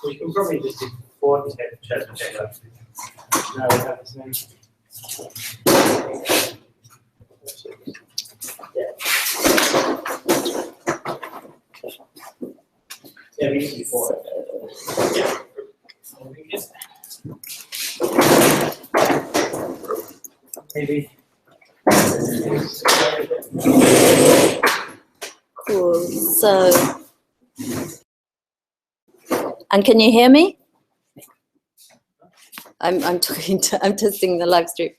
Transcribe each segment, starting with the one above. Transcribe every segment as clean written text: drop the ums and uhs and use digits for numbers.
We can probably just do 4 shares and check that. Now we have this name. Yeah, we can do 4. Yeah. Maybe. Cool. So, and can you hear me? I'm talking to, I'm testing the live stream.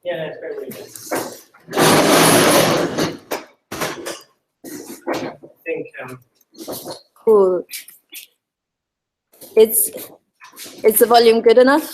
Yeah, it's very good. I think. Cool. Is the volume good enough?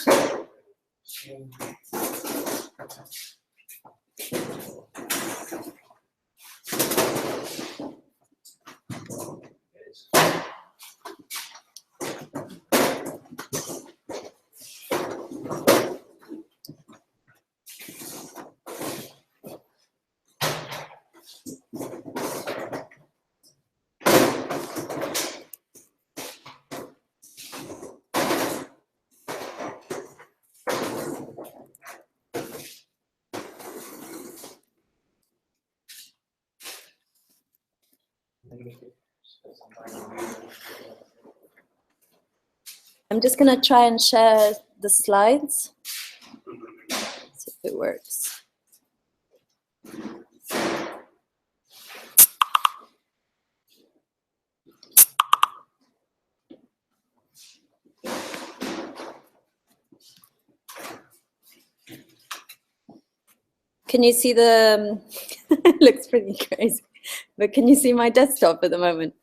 I'm just going to try and share the slides. See if it works. Can you see the, it looks pretty crazy, but can you see my desktop at the moment?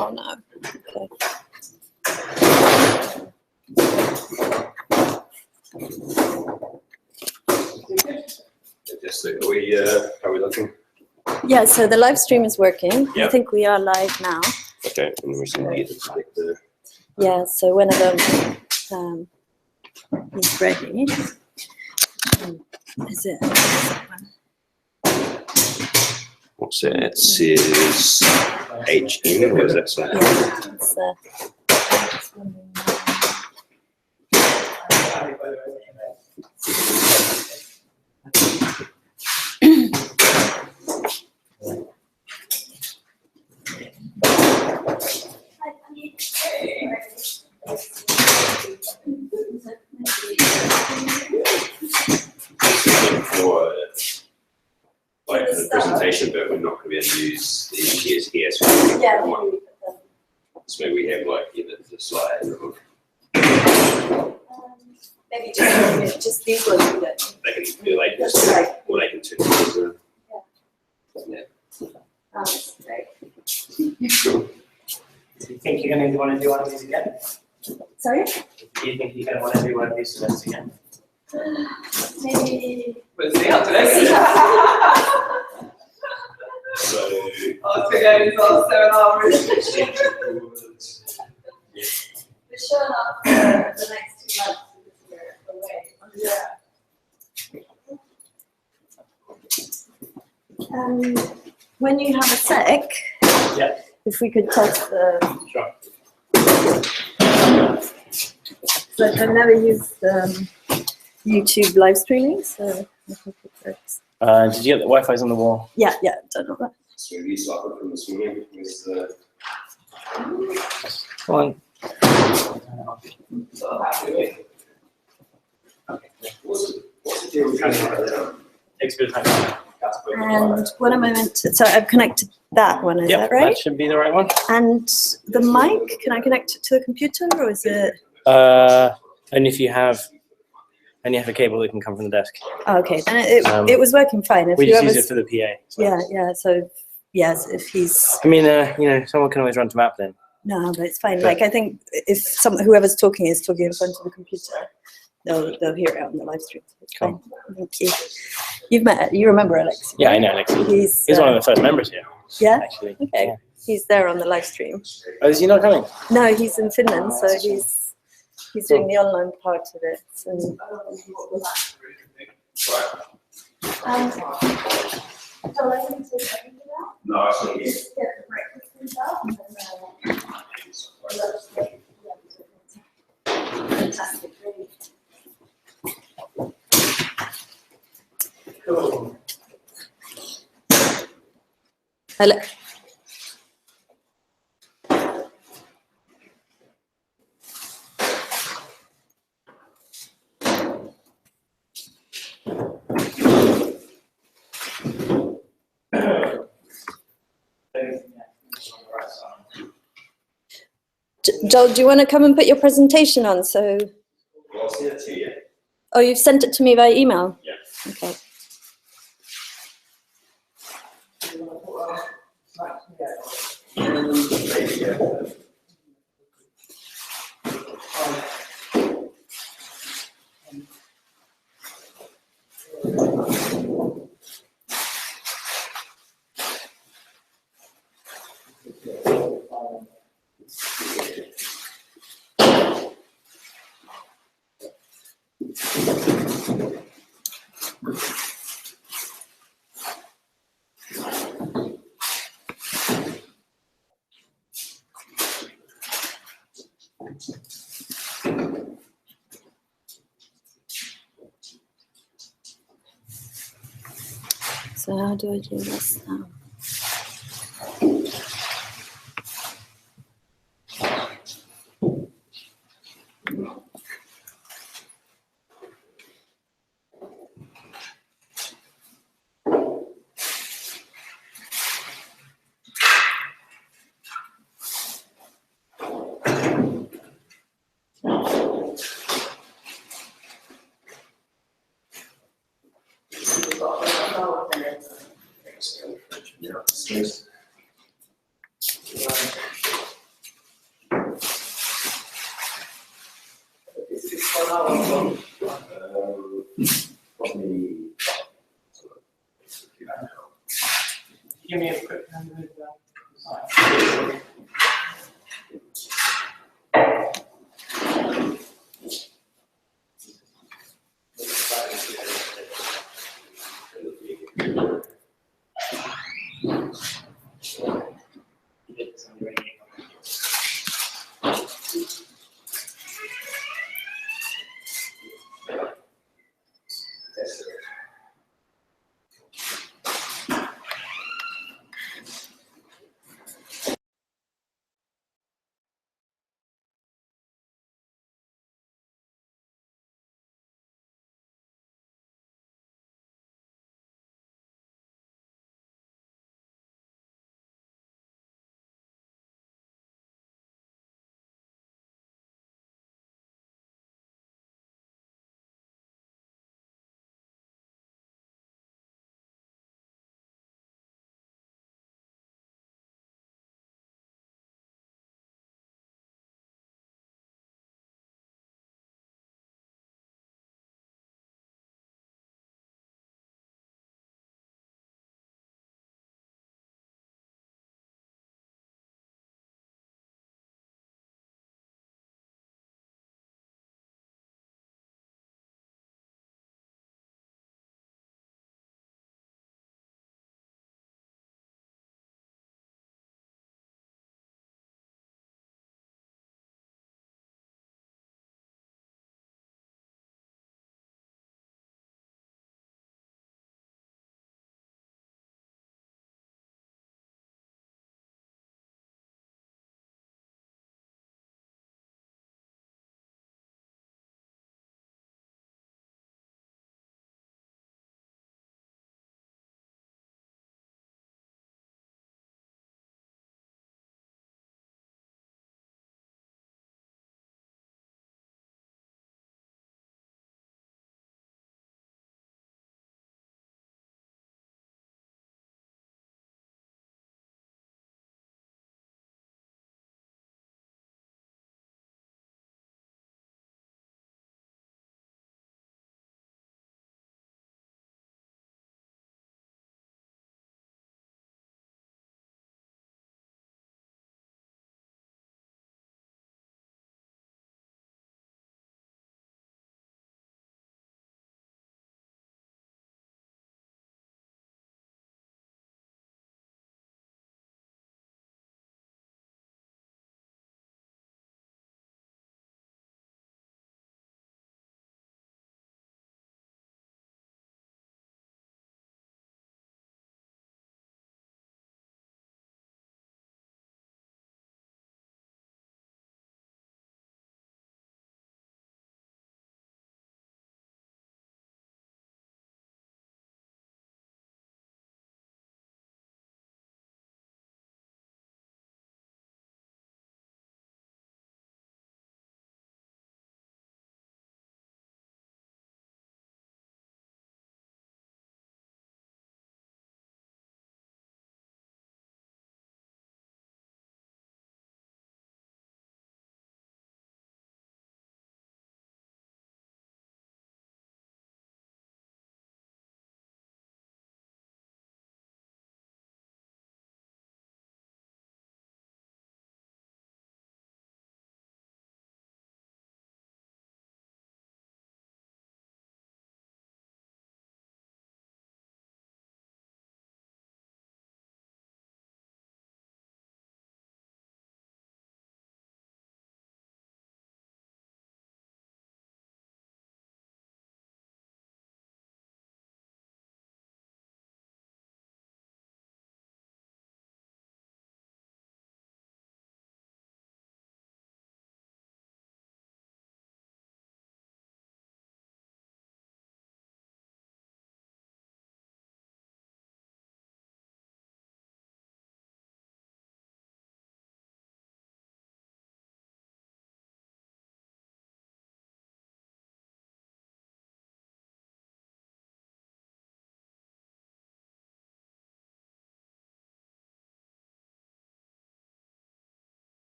Oh no. Okay. Just are we looking? Yeah, so the live stream is working. Yeah. I think we are live now. Okay, and we're just going to select the. Yeah, so whenever he's ready. Is it? What's it? It says HM. What does that say? Yeah, it's For like the presentation, but we're not going to be able to use the shares here. So yeah. so maybe we have like either the slide or Maybe just these ones. they can do like this, or they can turn it into. Yeah. That's great. Cool. Do you think you're going to want to do one of these again? Sorry? Do you think you're going to want to do one of these events again? Maybe. We'll see how today. So. Oh, today is all 7 hours. We're showing up for the next 2 months because we're away. Yeah. When you have a sec, Yeah. if we could test the. Sure. So I've never used YouTube live streaming, so I think it works. Did you get the Wi-Fi's on the wall? Yeah, don't know that. So we started from this morning with the Fine. what's the deal with Takes a bit of time. And what am I meant to? So I've connected that one, is that right? That should be the right one. And the mic, can I connect it to the computer, or is it? Only if you have a cable that can come from the desk. Oh, okay, then it was working fine. If We just use whoever's- it for the PA. So. Yeah. So yes, if he's I mean, someone can always run to map then. no, but it's fine. Like I think if whoever's talking is talking in front of the computer, they'll hear it on the live stream. It's fine. Thank you. You remember Alex? Yeah, I know, Alexi. He's One of the first members here, yeah. actually. Okay, Yeah. he's there on the live stream. Oh, is he not coming? No, he's in Finland, so he's doing the online part of it. So No, I think just get the breakfast things out and then fantastic, really. Cool. Hello. Joel, do you want to come and put your presentation on? So, well, I'll see it to you. oh, you've sent it to me via email? Yeah. Okay. So how do I do this now? Give me a quick hand with that.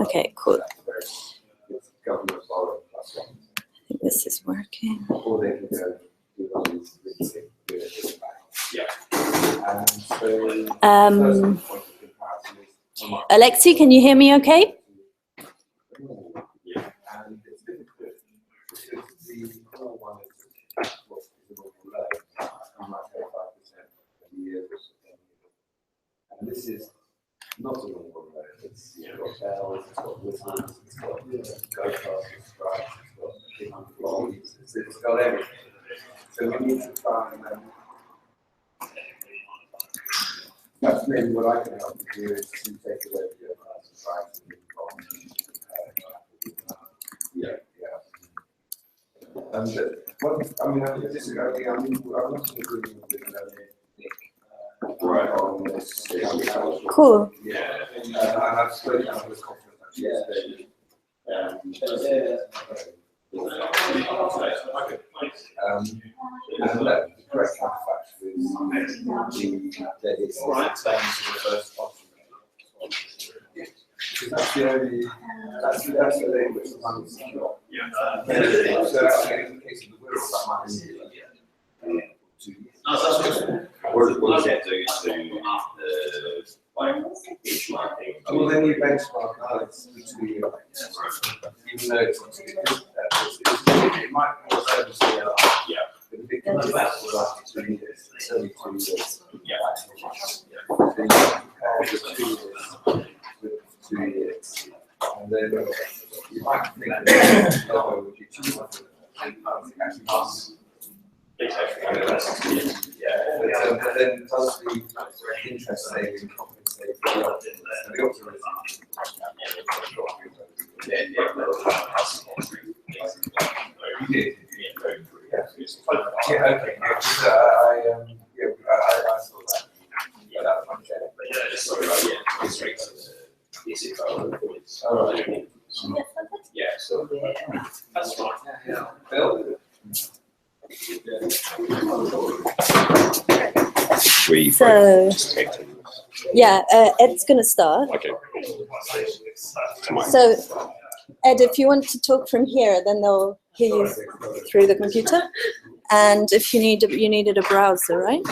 Okay, cool. It's government borrowing plus one. I think this is working. Or they can go do one of these really big units back. Yeah. And so the first Um, point of comparison is how much- Alexi, can you hear me okay? Yeah. And it's difficult because the core one is what's the normal low, I might say 5% of the years or something. And this is not a normal low. It's got bells, it's got whistles, it's got go-karts, it's got big lorries, it's got everything. So we need to try and that's maybe what I can help you do is to take away the price and try to move on. Yeah. And I mean, I disagree. I'm not agreeing with Nick Right. on this. Cool. Yeah. And I've spoken out with confidence actually. And the correct counterfactual is that it's the first option. Because that's the only, that's the thing which sometimes is not. So actually, in the case of the wills, that might be 2 years. We'll get to the like benchmarking. Well, then you benchmark it's the 2 years. Even though it's it might be more service year. Yeah. But the big thing is that will last 2 years. It's only 2 years. Yeah. So you compare the 2 years with 2 years. And then you might think that LOBO would be cheaper than actually costs. Yeah, but then plus the interest saving compensate for the optimism. You did. Yeah, okay. I saw that. Yeah, that one. All right. Yeah, so that's fine. Bill? We So, just take them. yeah, Ed's going to start. Okay. Come on. So, Ed, if you want to talk from here, then they'll hear you through the computer. And if you needed a browser, right?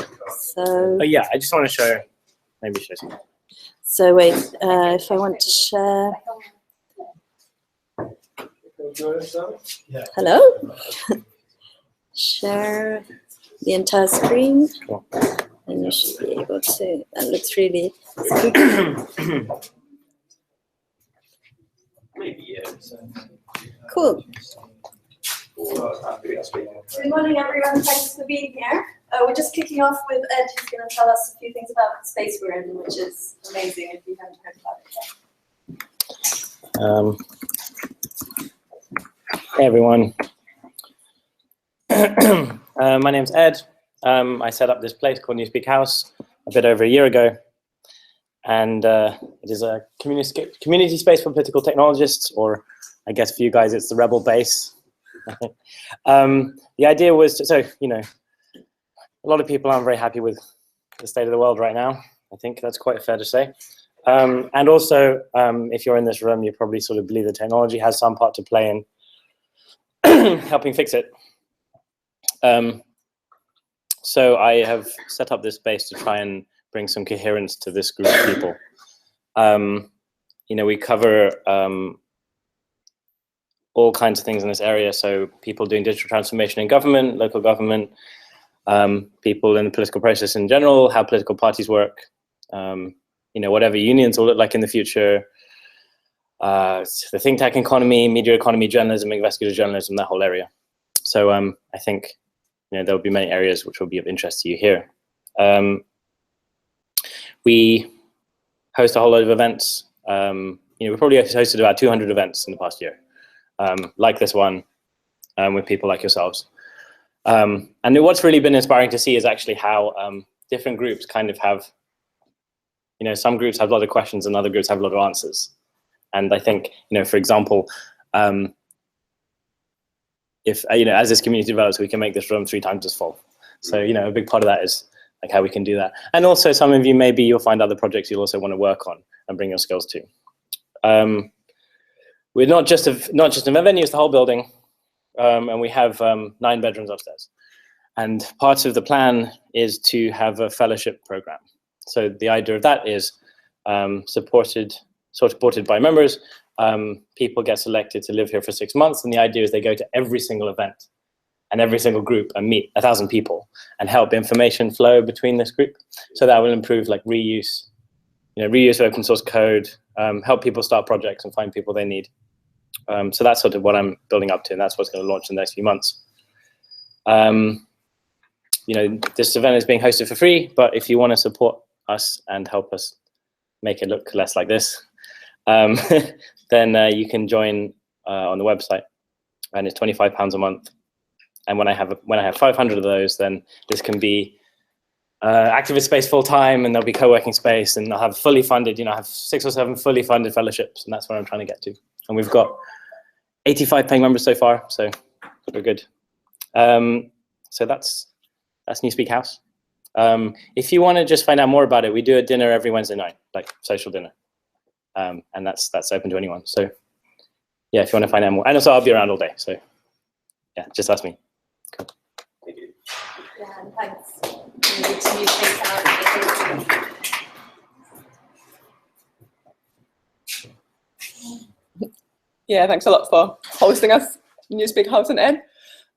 So, Oh yeah, I just want to show, maybe show something. so wait, if I want to share, hello? Share the entire screen. Cool. And you should be able to, that looks really, Maybe, yeah. cool. Good morning, everyone. Thanks for being here. We're just kicking off with Ed, who's going to tell us a few things about the space we're in, which is amazing if you haven't heard about it yet. Hey everyone. My name's Ed. I set up this place called Newspeak House a bit over a year ago. And it is a community space for political technologists, or I guess for you guys, it's the Rebel base. The idea was to, so, you know, a lot of people aren't very happy with the state of the world right now. I think that's quite fair to say. And also, if you're in this room, you probably sort of believe the technology has some part to play in helping fix it. So I have set up this space to try and bring some coherence to this group of people. You know, we cover all kinds of things in this area. So people doing digital transformation in government, local government, people in the political process in general, how political parties work, you know, whatever unions will look like in the future, the think tank economy, media economy, journalism, investigative journalism, that whole area. So I think, you know, there will be many areas which will be of interest to you here. We host a whole load of events. You know, we probably hosted about 200 events in the past year, like this one, with people like yourselves. And what's really been inspiring to see is actually how different groups kind of have, you know, some groups have a lot of questions and other groups have a lot of answers. And I think, you know, for example, if, you know, as this community develops, we can make this room 3 times as full. So, you know, a big part of that is like how we can do that. And also some of you, maybe you'll find other projects you'll also want to work on and bring your skills to. we're not just an event venue, it's the whole building, and we have 9 bedrooms upstairs. And part of the plan is to have a fellowship program. So the idea of that is supported by members. People get selected to live here for 6 months, and the idea is they go to every single event and every single group and meet 1,000 people and help information flow between this group. So that will improve like reuse, reuse of open source code, help people start projects and find people they need. So that's sort of what I'm building up to, and that's what's going to launch in the next few months. This event is being hosted for free, but if you want to support us and help us make it look less like this, then you can join on the website, and it's £25 a month. And when I have 500 of those, then this can be activist space full time, and there'll be co-working space, and I'll have fully funded. I have 6 or 7 fully funded fellowships, and that's what I'm trying to get to. And we've got 85 paying members so far, so we're good. So that's Newspeak House. If you want to just find out more about it, we do a dinner every Wednesday night, like social dinner, and that's open to anyone. So yeah, if you want to find out more, and also I'll be around all day. So yeah, just ask me. Cool. Thank you. Yeah, and thanks to Newspeak. Yeah, thanks a lot for hosting us, Newspeak House and Ed.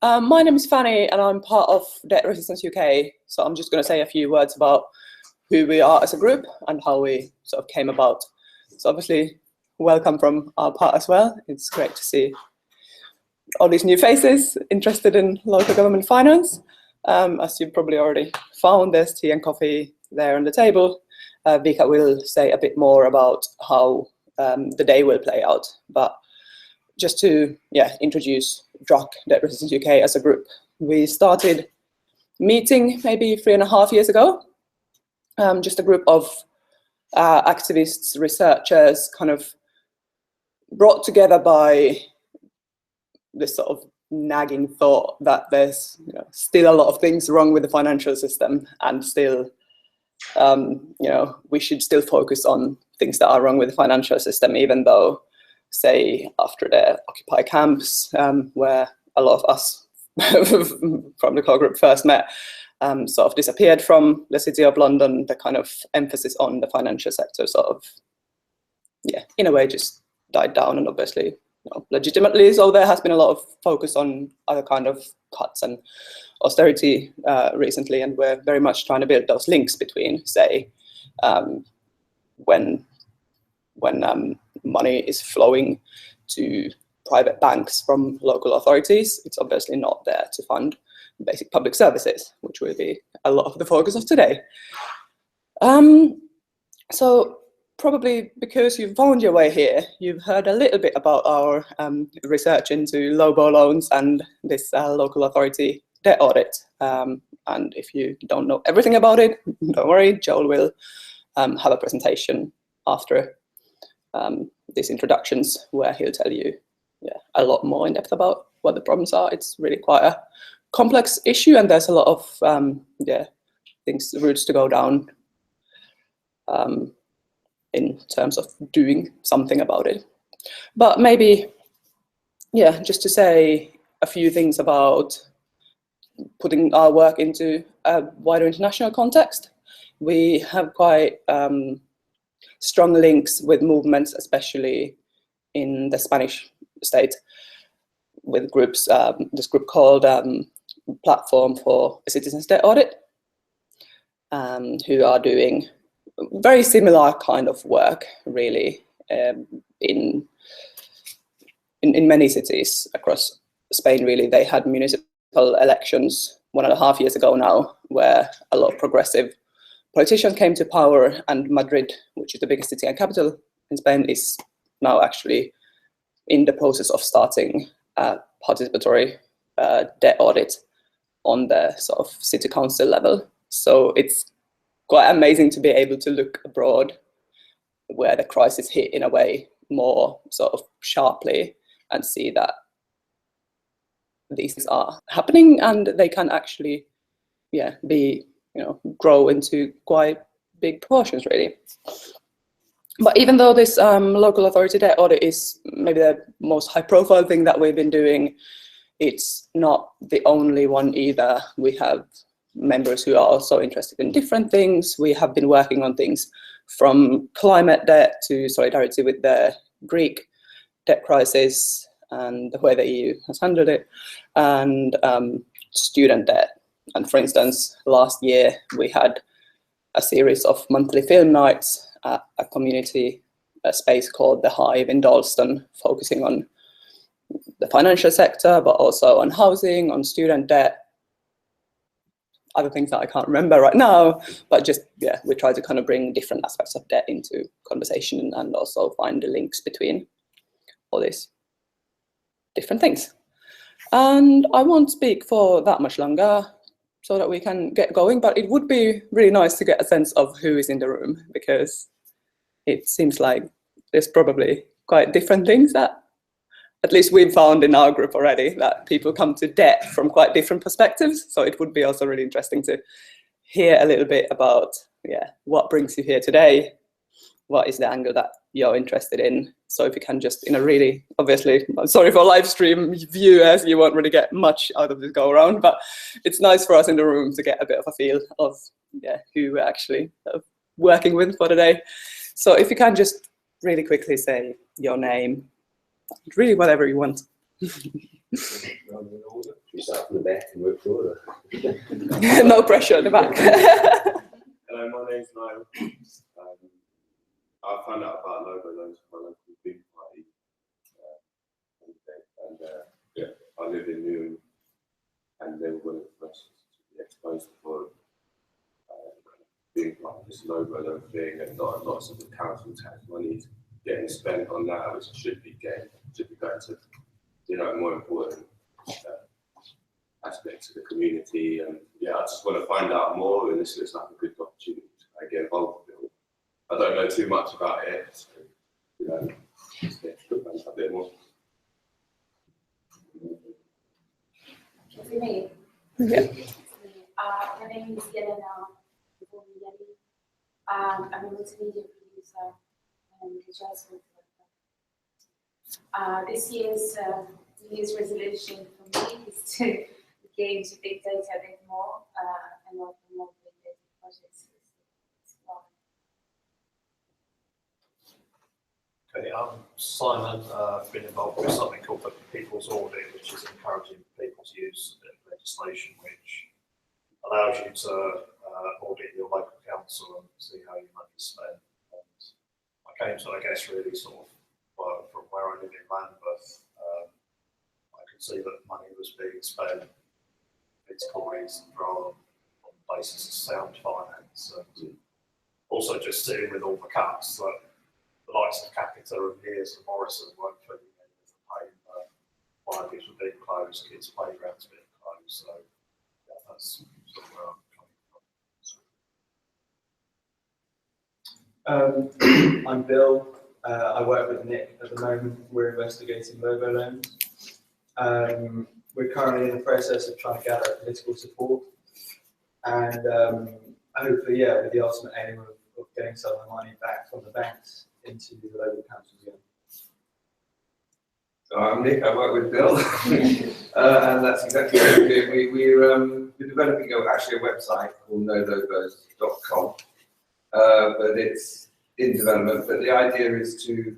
My name is Fanny, and I'm part of Debt Resistance UK. So I'm just going to say a few words about who we are as a group and how we sort of came about. So obviously, welcome from our part as well. It's great to see all these new faces interested in local government finance. As you've probably already found, there's tea and coffee there on the table. Vika will say a bit more about how the day will play out. But just to introduce DRUC, Debt Resistance UK, as a group. We started meeting maybe 3.5 years ago. Just a group of activists, researchers, kind of brought together by this sort of nagging thought that there's still a lot of things wrong with the financial system, and still we should still focus on things that are wrong with the financial system, even though, say, after the Occupy camps, where a lot of us from the core group first met, sort of disappeared from the City of London, the kind of emphasis on the financial sector sort of, in a way just died down, and obviously legitimately so there has been a lot of focus on other kind of cuts and austerity recently, and we're very much trying to build those links between, say, when money is flowing to private banks from local authorities, it's obviously not there to fund basic public services, which will be a lot of the focus of today. So probably because you've found your way here, you've heard a little bit about our research into LOBO loans and this local authority debt audit. And if you don't know everything about it, don't worry, Joel will have a presentation after these introductions where he'll tell you a lot more in depth about what the problems are. It's really quite a complex issue, and there's a lot of routes to go down in terms of doing something about it. But maybe, just to say a few things about putting our work into a wider international context. We have quite strong links with movements, especially in the Spanish state, with groups, this group called Platform for a Citizens Debt Audit, who are doing very similar kind of work, really, in many cities across Spain. Really, they had municipal elections 1.5 years ago now, where a lot of progressive politicians came to power, and Madrid, which is the biggest city and capital in Spain, is now actually in the process of starting a participatory debt audit on the sort of city council level. So it's quite amazing to be able to look abroad where the crisis hit in a way more sort of sharply and see that these things are happening, and they can actually be grow into quite big proportions, really. But even though this local authority debt audit is maybe the most high-profile thing that we've been doing, it's not the only one either. We have members who are also interested in different things. We have been working on things from climate debt to solidarity with the Greek debt crisis and the way the EU has handled it, and student debt. And for instance, last year we had a series of monthly film nights at a community space called The Hive in Dalston, focusing on the financial sector, but also on housing, on student debt, other things that I can't remember right now, but just, yeah, we try to kind of bring different aspects of debt into conversation and also find the links between all these different things. And I won't speak for that much longer so that we can get going, but it would be really nice to get a sense of who is in the room, because it seems like there's probably quite different things that at least we've found in our group already, that people come to debt from quite different perspectives. So it would be also really interesting to hear a little bit about, yeah, what brings you here today? What is the angle that you're interested in? So if you can just, in a really, obviously, I'm sorry for live stream viewers, you won't really get much out of this go around, but it's nice for us in the room to get a bit of a feel of, yeah, who we're actually working with for the day. So if you can just really quickly say your name, really whatever you want. We start from the back and work forward. No pressure at the back. Hello, my name's Niall. I found out about LOBO loans from my local big party. Yeah, I live in Newham, and they were one of the first to be exposed for being like this LOBO loan thing, and lots of the council tax money getting spent on that, which should be going to, you know, more important aspects of the community. And yeah, I just want to find out more, and this looks like a good opportunity to get involved with it. I don't know too much about it, so, you know, just get to find out a bit more. For me, Yeah. my name is Yelena. I'm a multimedia producer and visual worker. This year's New Year's resolution for me is to get into big data a bit more and work on more big data projects. Okay, I'm Simon. I've been involved with something called the People's Audit, which is encouraging people to use legislation which allows you to audit your local council and see how your money is spent. And I came to, I guess, really sort of from where I live in Lambeth. I could see that money was being spent for political reasons rather on the basis of sound finance, and also just seeing with all the cuts that the likes of Capita and Mears and Morrison weren't filling in with the pain that libraries were being closed, kids' playgrounds being closed. So yeah, that's sort of where I'm coming from. I'm Bill. I work with Nick at the moment. We're investigating LOBO loans. We're currently in the process of trying to gather political support, and hopefully, yeah, with the ultimate aim of getting some of the money back from the banks into the local councils again. So I'm Nick, I work with Bill, and that's exactly what we're doing. We're developing actually a website called nolobos.com, but it's in development. But the idea is to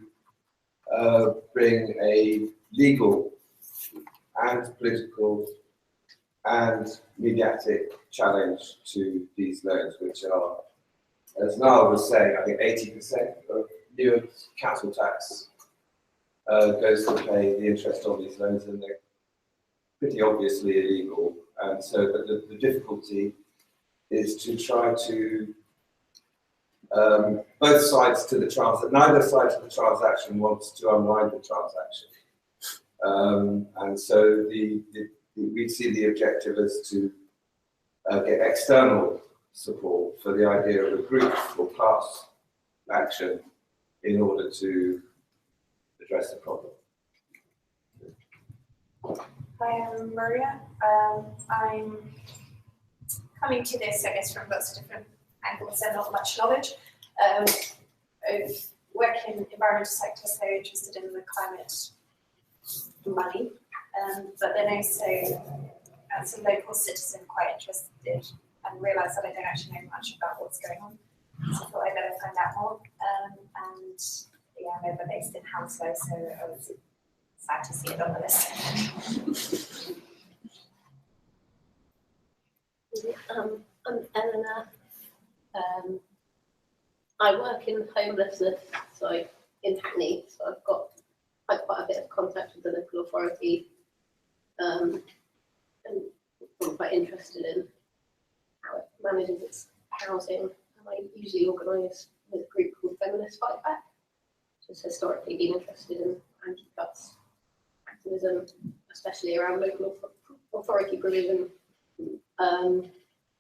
bring a legal and political and mediatic challenge to these loans, which are, as Niall was saying, I think 80% of Newham's council tax goes to pay the interest on these loans, and they're pretty obviously illegal. And so, but the difficulty is to try to both sides to the transaction. Neither side to the transaction wants to unwind the transaction, and so we see the objective as to get external support for the idea of a group or class action in order to address the problem. Hi, I'm Maria. I'm coming to this, I guess, from lots of different angles and not much knowledge of work in environmental sector, so interested in the climate money, but then also as a local citizen quite interested and realised that I don't actually know much about what's going on. So I thought I'd better find out more. And yeah, I'm over based in Hounslow, so I was sad to see it on the list. I'm Eleanor. I work in homelessness, so in Hackney, so I've got quite a bit of contact with the local authority, and I'm quite interested in how it manages its housing. And I usually organise with a group called Feminist Fight Back, just historically been interested in anti-cuts activism, especially around local authority provision. And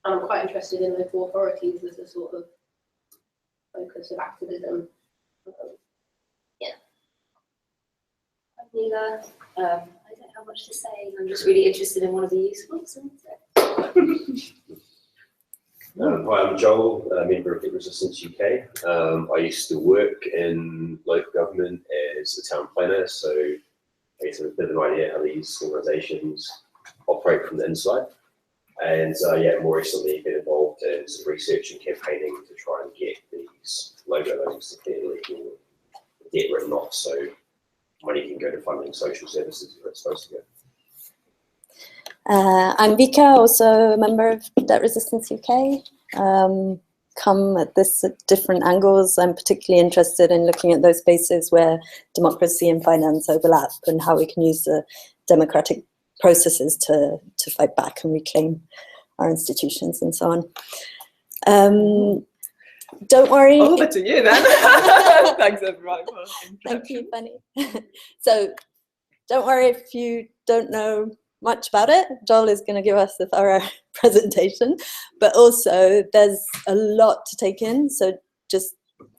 I'm quite interested in local authorities as a sort of focus of activism. Yeah. I'm Neela. I don't have much to say. I'm just really interested in one of the useful. Hi, I'm Joel, a member of Resistance UK. I used to work in local government as a town planner, so I guess I have a bit of an idea how these organisations operate from the inside. And yeah, more recently been involved in some research and campaigning to try and get these LOBO loans to clear legal debt written off, so money can go to funding social services where it's supposed to go. I'm Vika, also a member of Debt Resistance UK. Come at this at different angles. I'm particularly interested in looking at those spaces where democracy and finance overlap and how we can use the democratic processes to fight back and reclaim our institutions and so on. Don't worry. I'll leave it to you then. Thanks everyone. Thank you, Benny. So don't worry if you don't know much about it. Joel is going to give us a thorough presentation, but also there's a lot to take in. So just,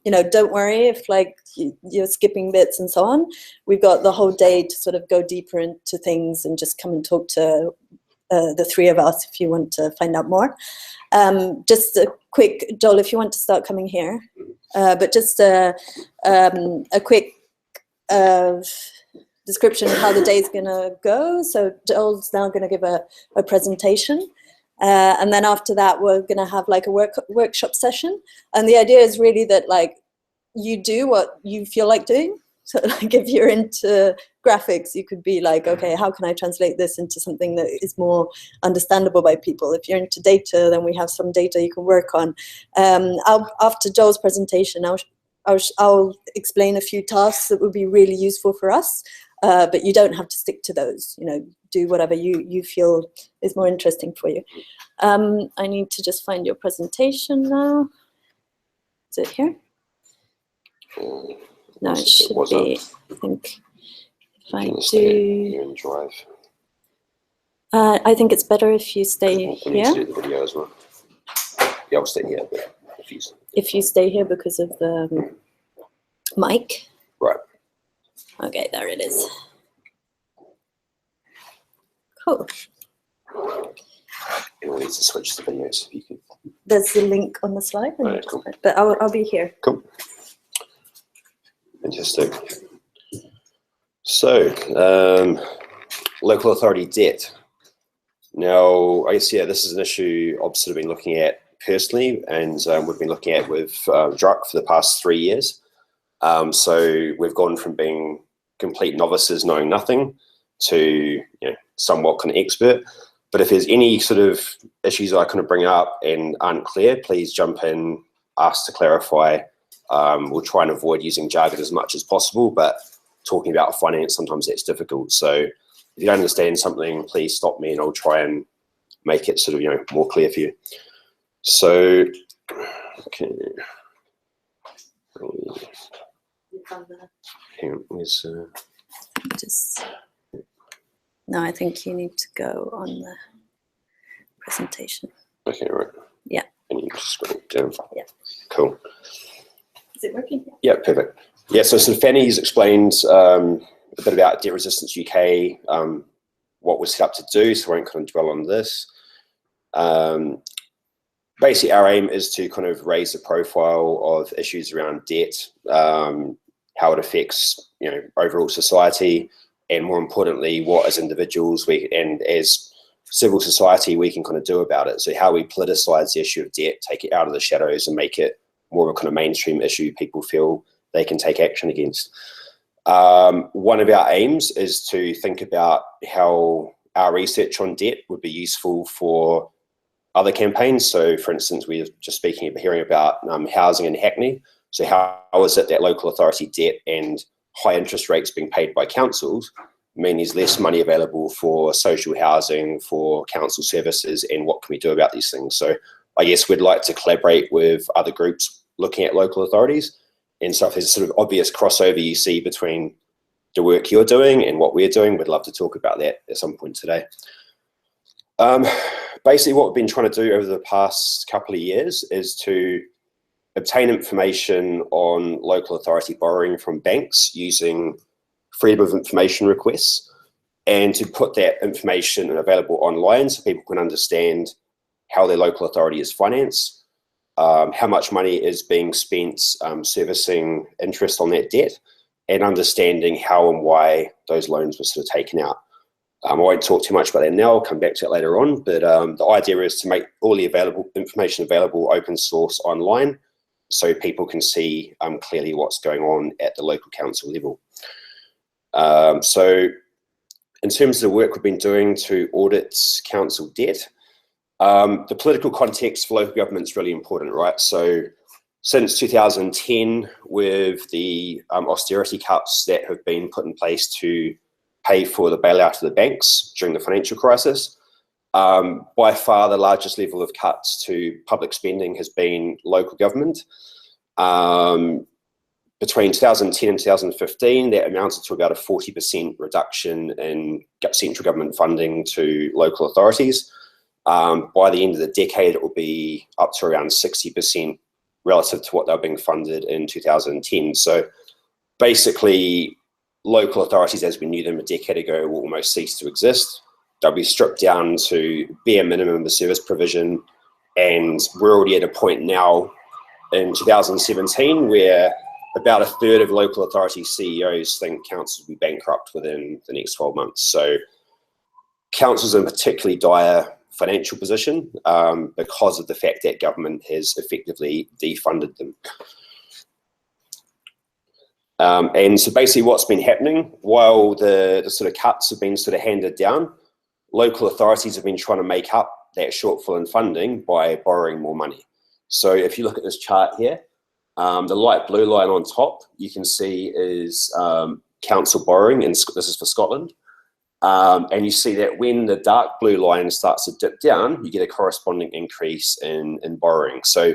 you know, don't worry if like you're skipping bits and so on. We've got the whole day to sort of go deeper into things and just come and talk to the three of us if you want to find out more. Just a quick, Joel, if you want to start coming here, but just a quick description of how the day is going to go. So Joel's now going to give a presentation. And then after that, we're going to have like a workshop session. And the idea is really that like you do what you feel like doing. So like if you're into graphics, you could be like, okay, how can I translate this into something that is more understandable by people? If you're into data, then we have some data you can work on. After Joel's presentation, I'll explain a few tasks that would be really useful for us. But you don't have to stick to those, you know, do whatever you feel is more interesting for you. I need to just find your presentation now. Is it here? No, it should be, I think, if I do. I think it's better if you stay here. Do the video as well. Yeah, I'll stay here. But if you stay here because of the mic. Right. Okay, there it is. Cool. And we'll need to switch the videos if you can. There's the link on the slide, Right, cool. but I'll be here. Cool. Fantastic. So, local authority debt. Now, I guess, yeah, this is an issue I've sort of been looking at personally, and we've been looking at with Druck for the past 3 years. So we've gone from being complete novices knowing nothing to, you know, somewhat kind of expert. But if there's any sort of issues I kind of bring up and aren't clear, please jump in, ask to clarify. We'll try and avoid using jargon as much as possible, but talking about finance, sometimes that's difficult. So if you don't understand something, please stop me and I'll try and make it sort of, you know, more clear for you. So, okay. Hang on, where's, just, no, I think you need to go on the presentation. Okay, right. Yeah. And you just scroll down. Yeah. Cool. Is it working? Yeah, perfect. Yeah, so Fanny's explained a bit about Debt Resistance UK, what we're set up to do, so I won't kind of dwell on this. basically our aim is to kind of raise the profile of issues around debt, how it affects, you know, overall society, and more importantly, what as individuals and as civil society we can kind of do about it. So how we politicize the issue of debt, take it out of the shadows and make it more of a kind of mainstream issue people feel they can take action against. One of our aims is to think about how our research on debt would be useful for other campaigns. So for instance, we were just hearing about housing in Hackney. So how is it that local authority debt and high interest rates being paid by councils mean there's less money available for social housing, for council services, and what can we do about these things? So I guess we'd like to collaborate with other groups looking at local authorities. And so if there's sort of obvious crossover you see between the work you're doing and what we're doing, we'd love to talk about that at some point today. Basically what we've been trying to do over the past couple of years is to obtain information on local authority borrowing from banks using freedom of information requests, and to put that information available online so people can understand how their local authority is financed, how much money is being spent servicing interest on that debt, and understanding how and why those loans were sort of taken out. I won't talk too much about that now, I'll come back to it later on, but the idea is to make all the available information available open source online so people can see clearly what's going on at the local council level. So in terms of the work we've been doing to audit council debt, the political context for local government is really important, right? So since 2010, with the austerity cuts that have been put in place to pay for the bailout of the banks during the financial crisis, by far the largest level of cuts to public spending has been local government. Between 2010 and 2015, that amounted to about a 40% reduction in central government funding to local authorities. By the end of the decade, it will be up to around 60% relative to what they were being funded in 2010. So basically, local authorities as we knew them a decade ago will almost cease to exist. They'll be stripped down to bare minimum of service provision, and we're already at a point now in 2017 where about a third of local authority CEOs think councils will be bankrupt within the next 12 months. So councils are in a particularly dire financial position because of the fact that government has effectively defunded them. And so basically what's been happening while the sort of cuts have been sort of handed down, local authorities have been trying to make up that shortfall in funding by borrowing more money. So if you look at this chart here, the light blue line on top, you can see is council borrowing, and this is for Scotland. And you see that when the dark blue line starts to dip down, you get a corresponding increase in borrowing. So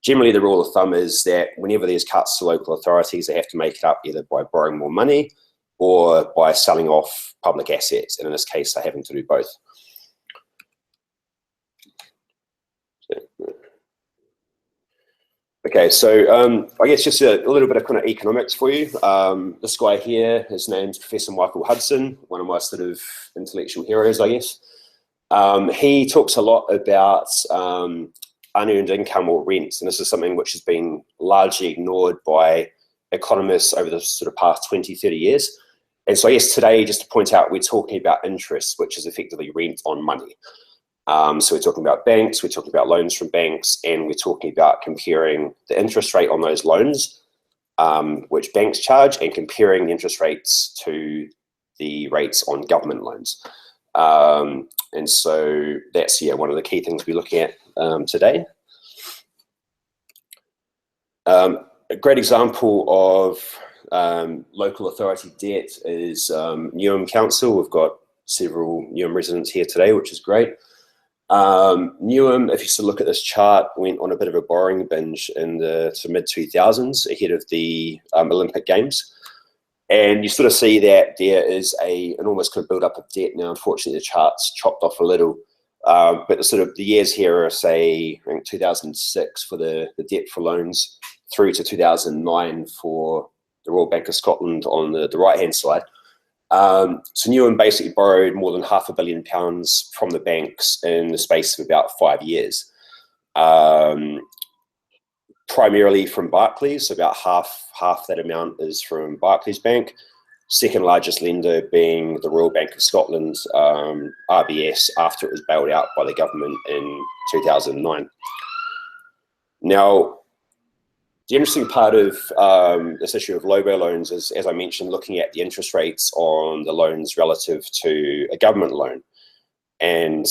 generally the rule of thumb is that whenever there's cuts to local authorities, they have to make it up either by borrowing more money or by selling off public assets. And in this case, they're having to do both. Okay, so I guess just a little bit of kind of economics for you. This guy here, his name's Professor Michael Hudson, one of my sort of intellectual heroes, I guess. He talks a lot about unearned income or rents, and this is something which has been largely ignored by economists over the sort of past 20, 30 years. And so I guess today, just to point out, we're talking about interest, which is effectively rent on money. So we're talking about banks, we're talking about loans from banks, and we're talking about comparing the interest rate on those loans, which banks charge, and comparing the interest rates to the rates on government loans. And so that's, yeah, one of the key things we're looking at today. A great example of local authority debt is Newham Council. We've got several Newham residents here today, which is great. Newham, if you sort of look at this chart, went on a bit of a borrowing binge in the mid-2000s ahead of the Olympic Games. And you sort of see that there is an almost kind of build up of debt now. Unfortunately, the chart's chopped off a little. But the years here are, say, I think 2006 for the debt for loans through to 2009 for the Royal Bank of Scotland on the right-hand side. So Newham basically borrowed more than £500 million from the banks in the space of about 5 years. primarily from Barclays. About half that amount is from Barclays Bank. Second largest lender being the Royal Bank of Scotland, RBS, after it was bailed out by the government in 2009. Now, the interesting part of this issue of LOBO loans is, as I mentioned, looking at the interest rates on the loans relative to a government loan. And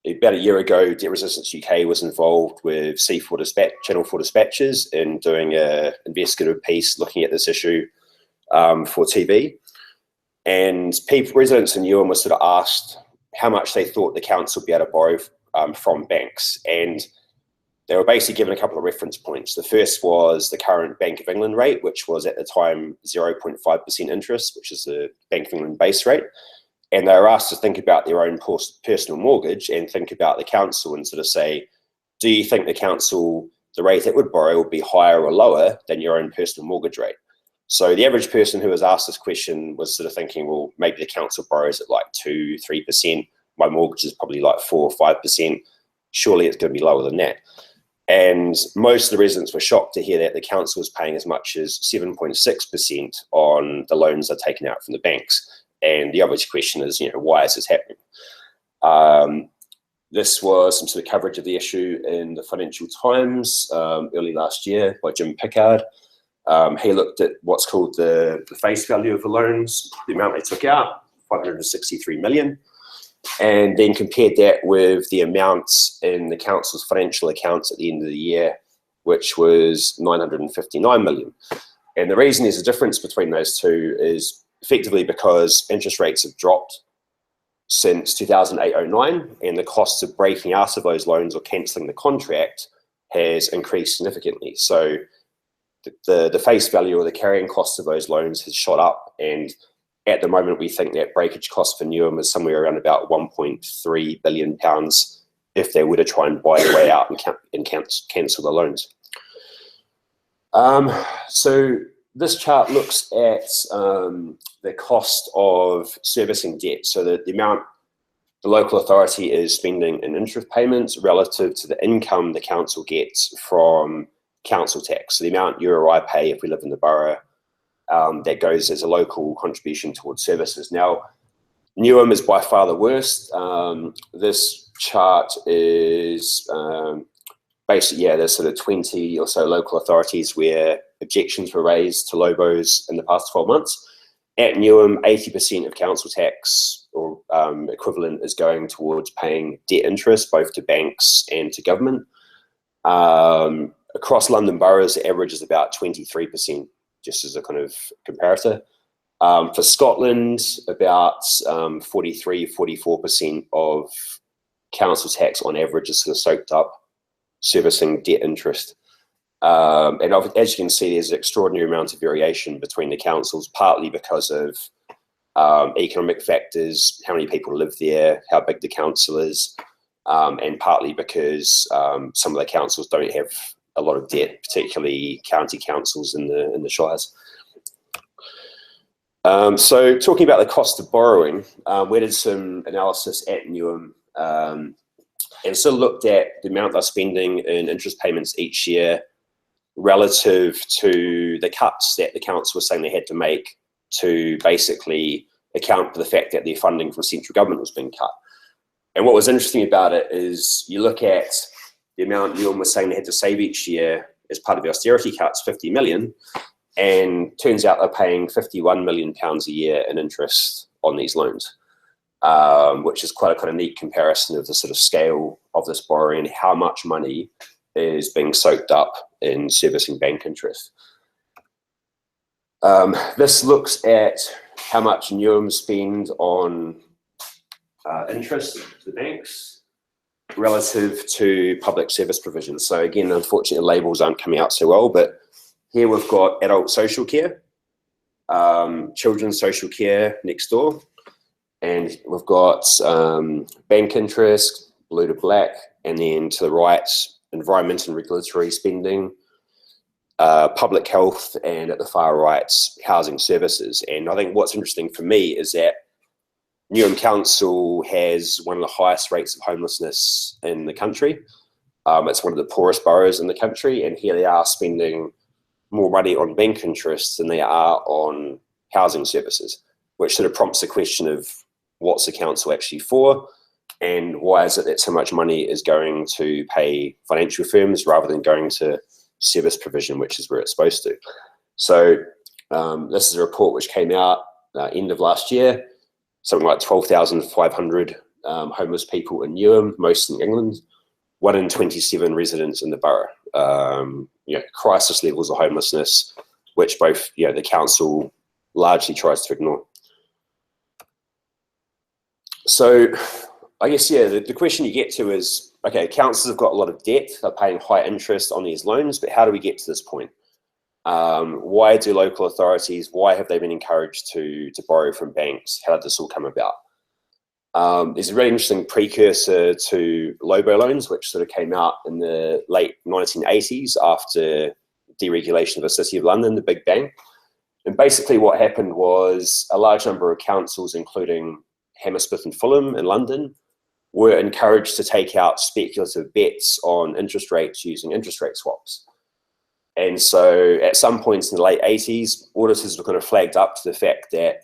about a year ago, Debt Resistance UK was involved with Channel 4 Dispatches in doing an investigative piece looking at this issue for TV. And residents in Newham were sort of asked how much they thought the council would be able to borrow from banks. And they were basically given a couple of reference points. The first was the current Bank of England rate, which was at the time 0.5% interest, which is the Bank of England base rate. And they were asked to think about their own personal mortgage and think about the council and sort of say, do you think the council, the rate it would borrow would be higher or lower than your own personal mortgage rate? So the average person who was asked this question was sort of thinking, well, maybe the council borrows at like 2-3%. My mortgage is probably like 4 or 5%. Surely it's going to be lower than that. And most of the residents were shocked to hear that the council was paying as much as 7.6% on the loans they're taking out from the banks. And the obvious question is, why is this happening? This was some sort of coverage of the issue in the Financial Times early last year by Jim Pickard. He looked at what's called the face value of the loans, the amount they took out, 563 million. And then compared that with the amounts in the council's financial accounts at the end of the year, which was 959 million. And the reason there's a difference between those two is effectively because interest rates have dropped since 2008-09, and the costs of breaking out of those loans or cancelling the contract has increased significantly. So the face value or the carrying cost of those loans has shot up, and at the moment, we think that breakage cost for Newham is somewhere around about £1.3 billion if they were to try and buy their way out and cancel the loans. So this chart looks at the cost of servicing debt. So the amount the local authority is spending in interest payments relative to the income the council gets from council tax. So the amount you or I pay if we live in the borough, that goes as a local contribution towards services. Now, Newham is by far the worst. This chart is basically, there's sort of 20 or so local authorities where objections were raised to LOBOs in the past 12 months. At Newham, 80% of council tax or equivalent is going towards paying debt interest, both to banks and to government. Across London boroughs, the average is about 23%. Just as a kind of comparator. For Scotland, about 43-44% of council tax on average is sort of soaked up servicing debt interest. And as you can see, there's an extraordinary amount of variation between the councils, partly because of economic factors, how many people live there, how big the council is, and partly because some of the councils don't have a lot of debt, particularly county councils in the shires. So talking about the cost of borrowing, we did some analysis at Newham and sort of looked at the amount they're spending in interest payments each year relative to the cuts that the council was saying they had to make to basically account for the fact that their funding from central government was being cut. And what was interesting about it is you look at the amount Newham was saying they had to save each year as part of the austerity cuts, 50 million, and turns out they're paying £51 million a year in interest on these loans, which is quite a kind of neat comparison of the sort of scale of this borrowing and how much money is being soaked up in servicing bank interest. This looks at how much Newham spend on interest to the banks relative to public service provision. So again, unfortunately, labels aren't coming out so well, but here we've got adult social care, children's social care next door, and we've got bank interest, blue to black, and then to the right, environment and regulatory spending, public health, and at the far right, housing services. And I think what's interesting for me is that Newham Council has one of the highest rates of homelessness in the country. It's one of the poorest boroughs in the country, and here they are spending more money on bank interest than they are on housing services, which sort of prompts the question of what's the council actually for, and why is it that so much money is going to pay financial firms rather than going to service provision, which is where it's supposed to. So this is a report which came out end of last year, something like 12,500 homeless people in Newham, most in England, 1 in 27 residents in the borough. Crisis levels of homelessness, which both the council largely tries to ignore. So I guess, the question you get to is, okay, councils have got a lot of debt, they're paying high interest on these loans, but how do we get to this point? Why do local authorities, why have they been encouraged to borrow from banks? How did this all come about? There's a really interesting precursor to LOBO loans, which sort of came out in the late 1980s after deregulation of the City of London, the Big Bang. And basically what happened was a large number of councils, including Hammersmith and Fulham in London, were encouraged to take out speculative bets on interest rates using interest rate swaps. And so at some points in the late 80s, auditors were kind of flagged up to the fact that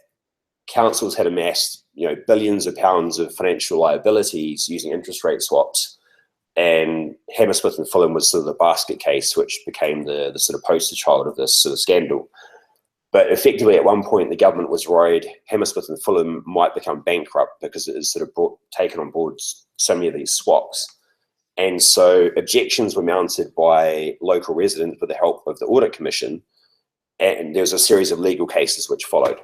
councils had amassed billions of pounds of financial liabilities using interest rate swaps. And Hammersmith and Fulham was sort of the basket case, which became the sort of poster child of this sort of scandal. But effectively, at one point, the government was worried Hammersmith and Fulham might become bankrupt because it has sort of taken on board so many of these swaps. And so objections were mounted by local residents with the help of the Audit Commission, and there was a series of legal cases which followed.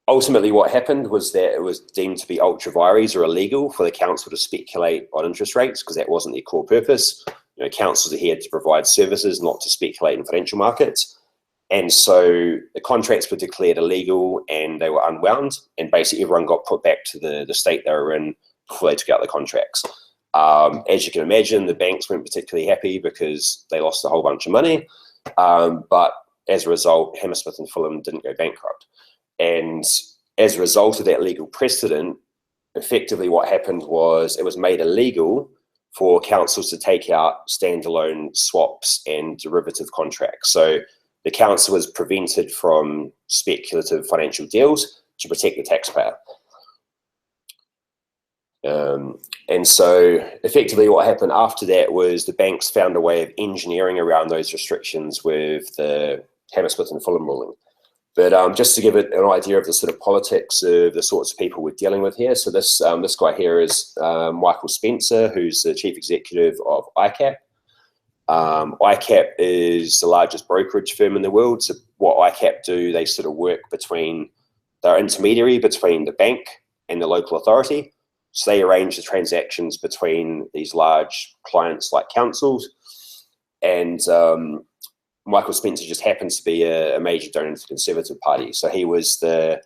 Ultimately, what happened was that it was deemed to be ultra vires or illegal for the council to speculate on interest rates, because that wasn't their core purpose. Councils are here to provide services, not to speculate in financial markets. And so the contracts were declared illegal and they were unwound, and basically everyone got put back to the state they were in before they took out the contracts. As you can imagine, the banks weren't particularly happy because they lost a whole bunch of money. But as a result, Hammersmith and Fulham didn't go bankrupt. And as a result of that legal precedent, effectively what happened was it was made illegal for councils to take out standalone swaps and derivative contracts. So the council was prevented from speculative financial deals to protect the taxpayer. And so effectively what happened after that was the banks found a way of engineering around those restrictions with the Hammersmith and Fulham ruling. But just to give it an idea of the sort of politics of the sorts of people we're dealing with here. So this guy here is Michael Spencer, who's the chief executive of ICAP. ICAP is the largest brokerage firm in the world. So what ICAP do, they sort of work between, they're intermediary between the bank and the local authority. So they arrange the transactions between these large clients like councils. And Michael Spencer just happens to be a major donor to the Conservative Party. So he was the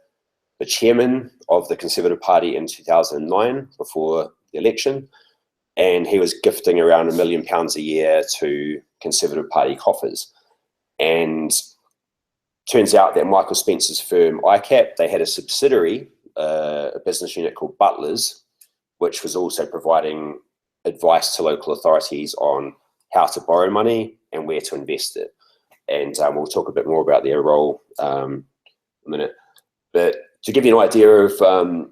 chairman of the Conservative Party in 2009 before the election. And he was gifting around £1 million a year to Conservative Party coffers. And turns out that Michael Spencer's firm, ICAP, they had a subsidiary, a business unit called Butlers, which was also providing advice to local authorities on how to borrow money and where to invest it. And we'll talk a bit more about their role in a minute. But to give you an idea of, so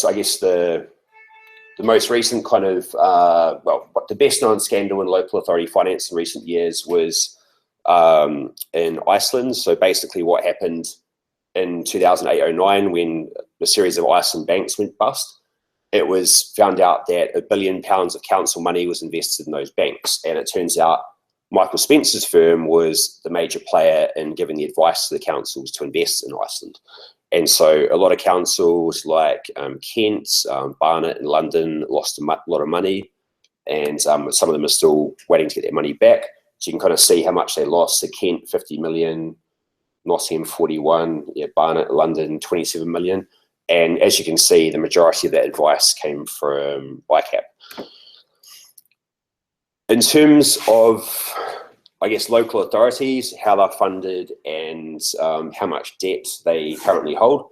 I guess the most recent kind of, the best known scandal in local authority finance in recent years was in Iceland. So basically what happened in 2008-09 when a series of Iceland banks went bust, it was found out that £1 billion of council money was invested in those banks. And it turns out Michael Spencer's firm was the major player in giving the advice to the councils to invest in Iceland. And so a lot of councils like Kent, Barnet and London lost a lot of money, and some of them are still waiting to get their money back. So you can kind of see how much they lost. So Kent, 50 million, Nottingham, 41, Barnet, London, 27 million. And as you can see, the majority of that advice came from ICAP. In terms of, I guess, local authorities, how they're funded and how much debt they currently hold.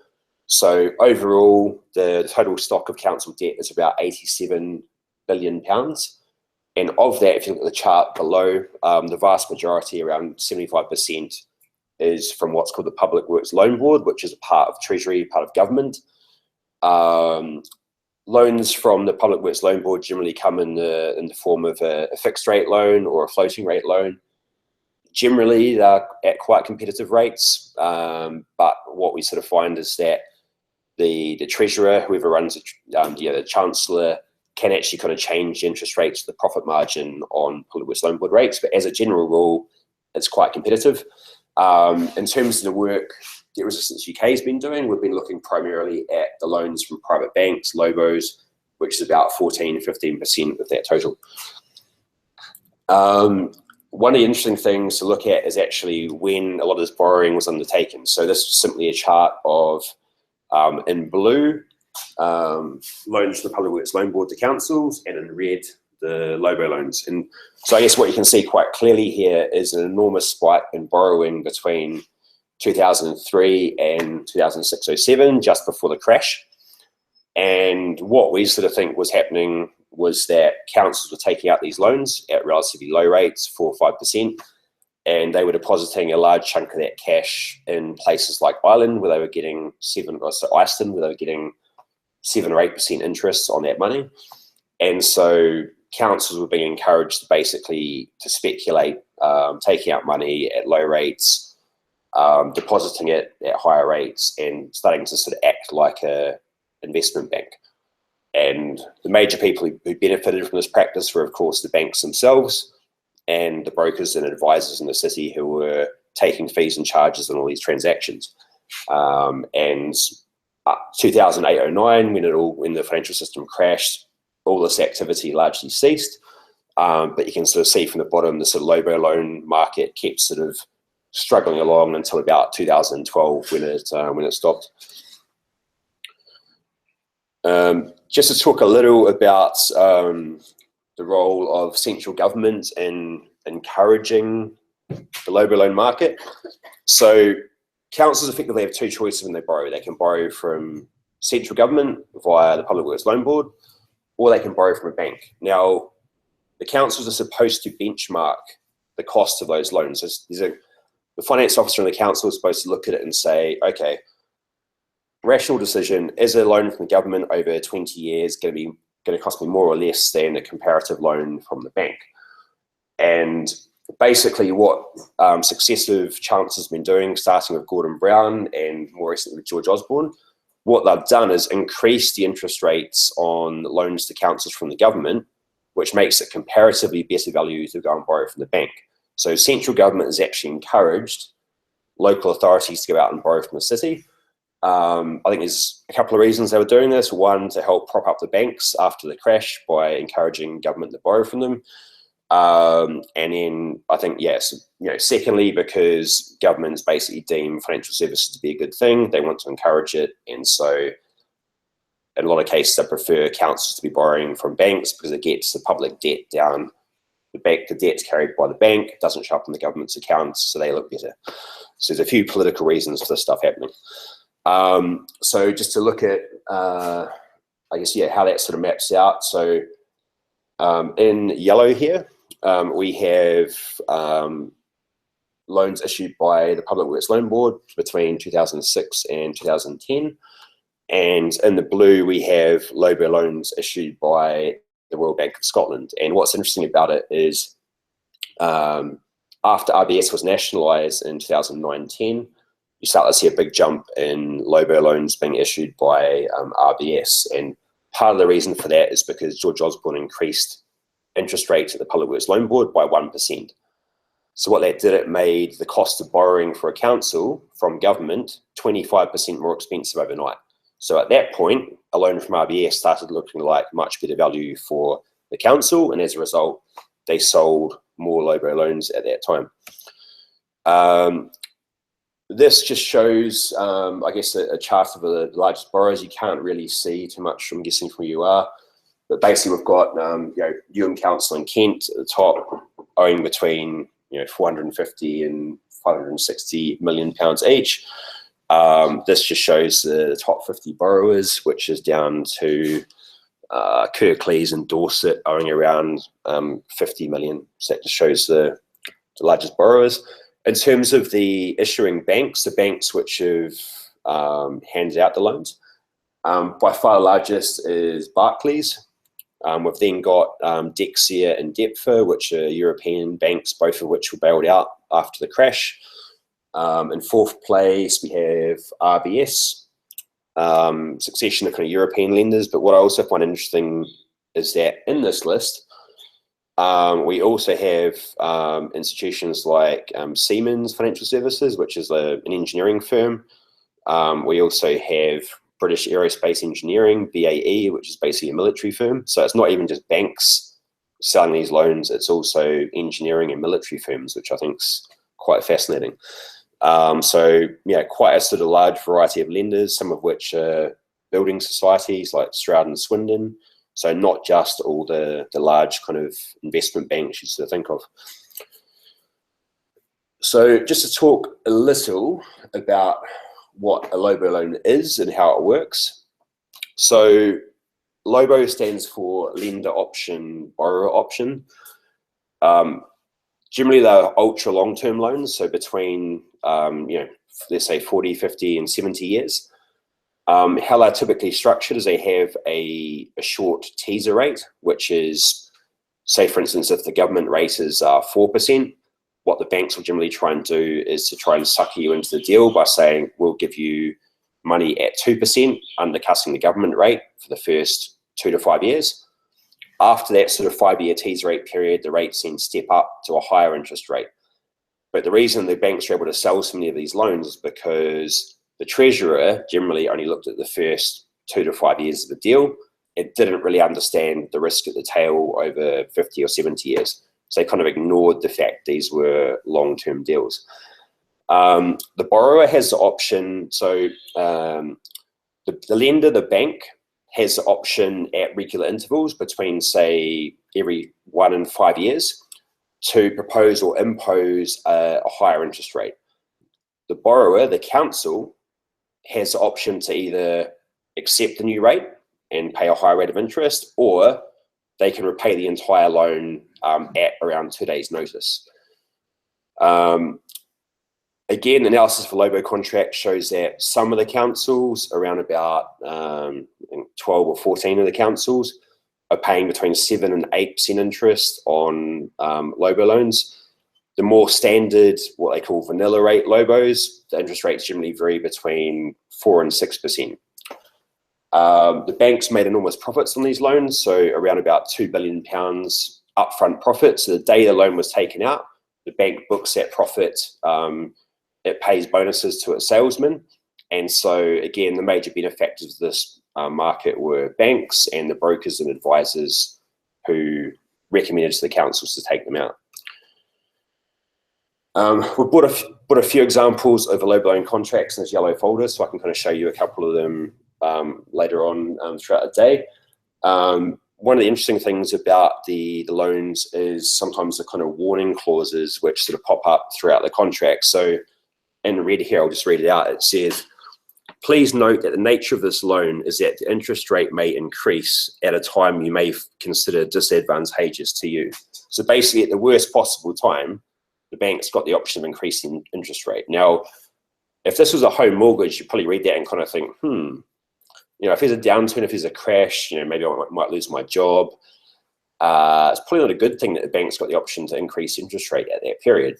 So overall, the total stock of council debt is about £87 billion. And of that, if you look at the chart below, the vast majority, around 75%, is from what's called the Public Works Loan Board, which is a part of Treasury, part of government. Loans from the Public Works Loan Board generally come in the form of a fixed rate loan or a floating rate loan. Generally, they're at quite competitive rates, but what we sort of find is that the treasurer, whoever runs the chancellor, can actually kind of change interest rates, the profit margin on Public Works Loan Board rates. But as a general rule, it's quite competitive. In terms of the work Debt Resistance UK has been doing, we've been looking primarily at the loans from private banks, LOBOs, which is about 14–15% of that total. One of the interesting things to look at is actually when a lot of this borrowing was undertaken. So this is simply a chart of, in blue, loans from the Public Works Loan Board to councils, and in red, the LOBO loans. And so I guess what you can see quite clearly here is an enormous spike in borrowing between 2003 and 2006-07, just before the crash. And what we sort of think was happening was that councils were taking out these loans at relatively low rates, 4 or 5%, and they were depositing a large chunk of that cash in places like Ireland, where they were getting Iceland, where they were getting 7 or 8% interest on that money. And so councils were being encouraged basically to speculate, taking out money at low rates, depositing it at higher rates, and starting to sort of act like a investment bank. And the major people who benefited from this practice were, of course, the banks themselves and the brokers and advisors in the city who were taking fees and charges on all these transactions. And 2008-09, when the financial system crashed, all this activity largely ceased. But you can sort of see from the bottom, the sort of LOBO loan market kept sort of struggling along until about 2012 when it stopped. Just to talk a little about the role of central government in encouraging the LOBO loan market. So councils effectively have 2 choices when they borrow. They can borrow from central government via the Public Works Loan Board, or they can borrow from a bank. Now, the councils are supposed to benchmark the cost of those loans. So the finance officer in the council is supposed to look at it and say, okay, rational decision, is a loan from the government over 20 years going to cost me more or less than a comparative loan from the bank? And basically what successive chancellors have been doing, starting with Gordon Brown and more recently with George Osborne, what they've done is increase the interest rates on loans to councils from the government, which makes it comparatively better value to go and borrow from the bank. So central government has actually encouraged local authorities to go out and borrow from the city. I think there's a couple of reasons they were doing this. One, to help prop up the banks after the crash by encouraging government to borrow from them. And then I think, yes, secondly, because governments basically deem financial services to be a good thing, they want to encourage it. And so in a lot of cases, they prefer councils to be borrowing from banks because it gets the public debt down. The debt's carried by the bank, it doesn't show up in the government's accounts, so they look better. So there's a few political reasons for this stuff happening. So just to look at, I guess, how that sort of maps out. So in yellow here, we have loans issued by the Public Works Loan Board between 2006 and 2010. And in the blue, we have LOBO loans issued by the Royal Bank of Scotland. And what's interesting about it is after RBS was nationalised in 2009-10, you start to see a big jump in LOBO loans being issued by RBS. And part of the reason for that is because George Osborne increased interest rates at the Public Works Loan Board by 1%. So what that did, it made the cost of borrowing for a council from government 25% more expensive overnight. So at that point, a loan from RBS started looking like much better value for the council, and as a result, they sold more LOBO loans at that time. This just shows, I guess, a chart of the largest borrowers. You can't really see too much, I'm guessing, from where you are. But basically, we've got Newham Council in Kent at the top, owing between 450 and 560 million pounds each. This just shows the top 50 borrowers, which is down to Kirklees and Dorset owing around 50 million. So that just shows the largest borrowers. In terms of the issuing banks, the banks which have handed out the loans, by far the largest is Barclays. We've then got Dexia and Deptford, which are European banks, both of which were bailed out after the crash. In fourth place, we have RBS, succession of kind of European lenders. But what I also find interesting is that in this list, we also have institutions like Siemens Financial Services, which is an engineering firm. We also have British Aerospace Engineering, BAE, which is basically a military firm. So it's not even just banks selling these loans, it's also engineering and military firms, which I think is quite fascinating. So yeah, quite a sort of large variety of lenders, some of which are building societies like Stroud and Swindon. So not just all the large kind of investment banks you sort of think of. So just to talk a little about what a LOBO loan is and how it works. So LOBO stands for lender option, borrower option. Generally they're ultra long-term loans, so between let's say 40, 50 and 70 years. How they're typically structured is they have a short teaser rate, which is, say for instance, if the government rate is 4%, what the banks will generally try and do is to try and sucker you into the deal by saying, we'll give you money at 2%, undercutting the government rate for the first 2 to 5 years. After that sort of 5-year teaser rate period, the rates then step up to a higher interest rate. But the reason the banks are able to sell so many of these loans is because the treasurer generally only looked at the first 2 to 5 years of the deal. It didn't really understand the risk at the tail over 50 or 70 years. So they kind of ignored the fact these were long-term deals. The borrower has the option, so the lender, the bank, has the option at regular intervals between, say, every 1 and 5 years to propose or impose a higher interest rate. The borrower, the council, has the option to either accept the new rate and pay a higher rate of interest, or they can repay the entire loan at around 2 days' notice. Again, analysis for LOBO contracts shows that some of the councils, around about 12 or 14 of the councils, are paying between 7 and 8% interest on LOBO loans. The more standard, what they call vanilla rate LOBOs, the interest rates generally vary between 4 and 6%. The banks made enormous profits on these loans, so around about £2 billion upfront profit. So the day the loan was taken out, the bank books that profit. It pays bonuses to its salesmen. And so again, the major benefactors of this market were banks and the brokers and advisors who recommended to the councils to take them out. We've brought a few examples of LOBO loan contracts in this yellow folder, so I can kind of show you a couple of them later on throughout the day. One of the interesting things about the loans is sometimes the kind of warning clauses which sort of pop up throughout the contract. So in red here, I'll just read it out. It says, please note that the nature of this loan is that the interest rate may increase at a time you may consider disadvantageous to you. So basically at the worst possible time, the bank's got the option of increasing interest rate. Now, if this was a home mortgage, you probably read that and kind of think, if there's a downturn, if there's a crash, maybe I might lose my job. It's probably not a good thing that the bank's got the option to increase interest rate at that period.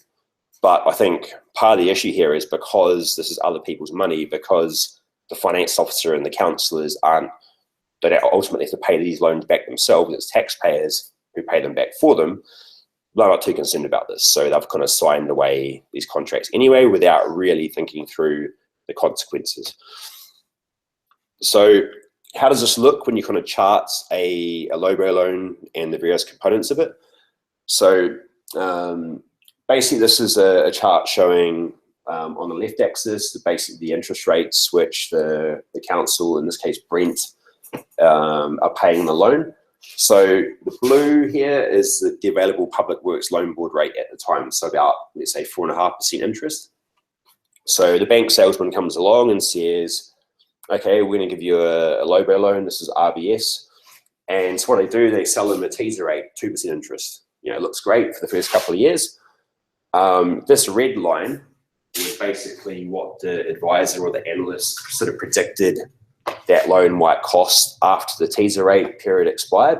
But I think part of the issue here is because this is other people's money, because the finance officer and the councillors don't ultimately have to pay these loans back themselves. It's taxpayers who pay them back for them. They're not too concerned about this. So they've kind of signed away these contracts anyway without really thinking through the consequences. So how does this look when you kind of chart a LOBO loan and the various components of it? So basically this is a chart showing on the left axis, basically the interest rates which the council, in this case Brent, are paying the loan. So the blue here is the available public works loan board rate at the time. So about, let's say 4.5% interest. So the bank salesman comes along and says, okay, we're going to give you a LOBO loan. This is RBS. And so what they do, they sell them a teaser rate, 2% interest. You know, it looks great for the first couple of years. This red line is basically what the advisor or the analyst sort of predicted that loan might cost after the teaser rate period expired.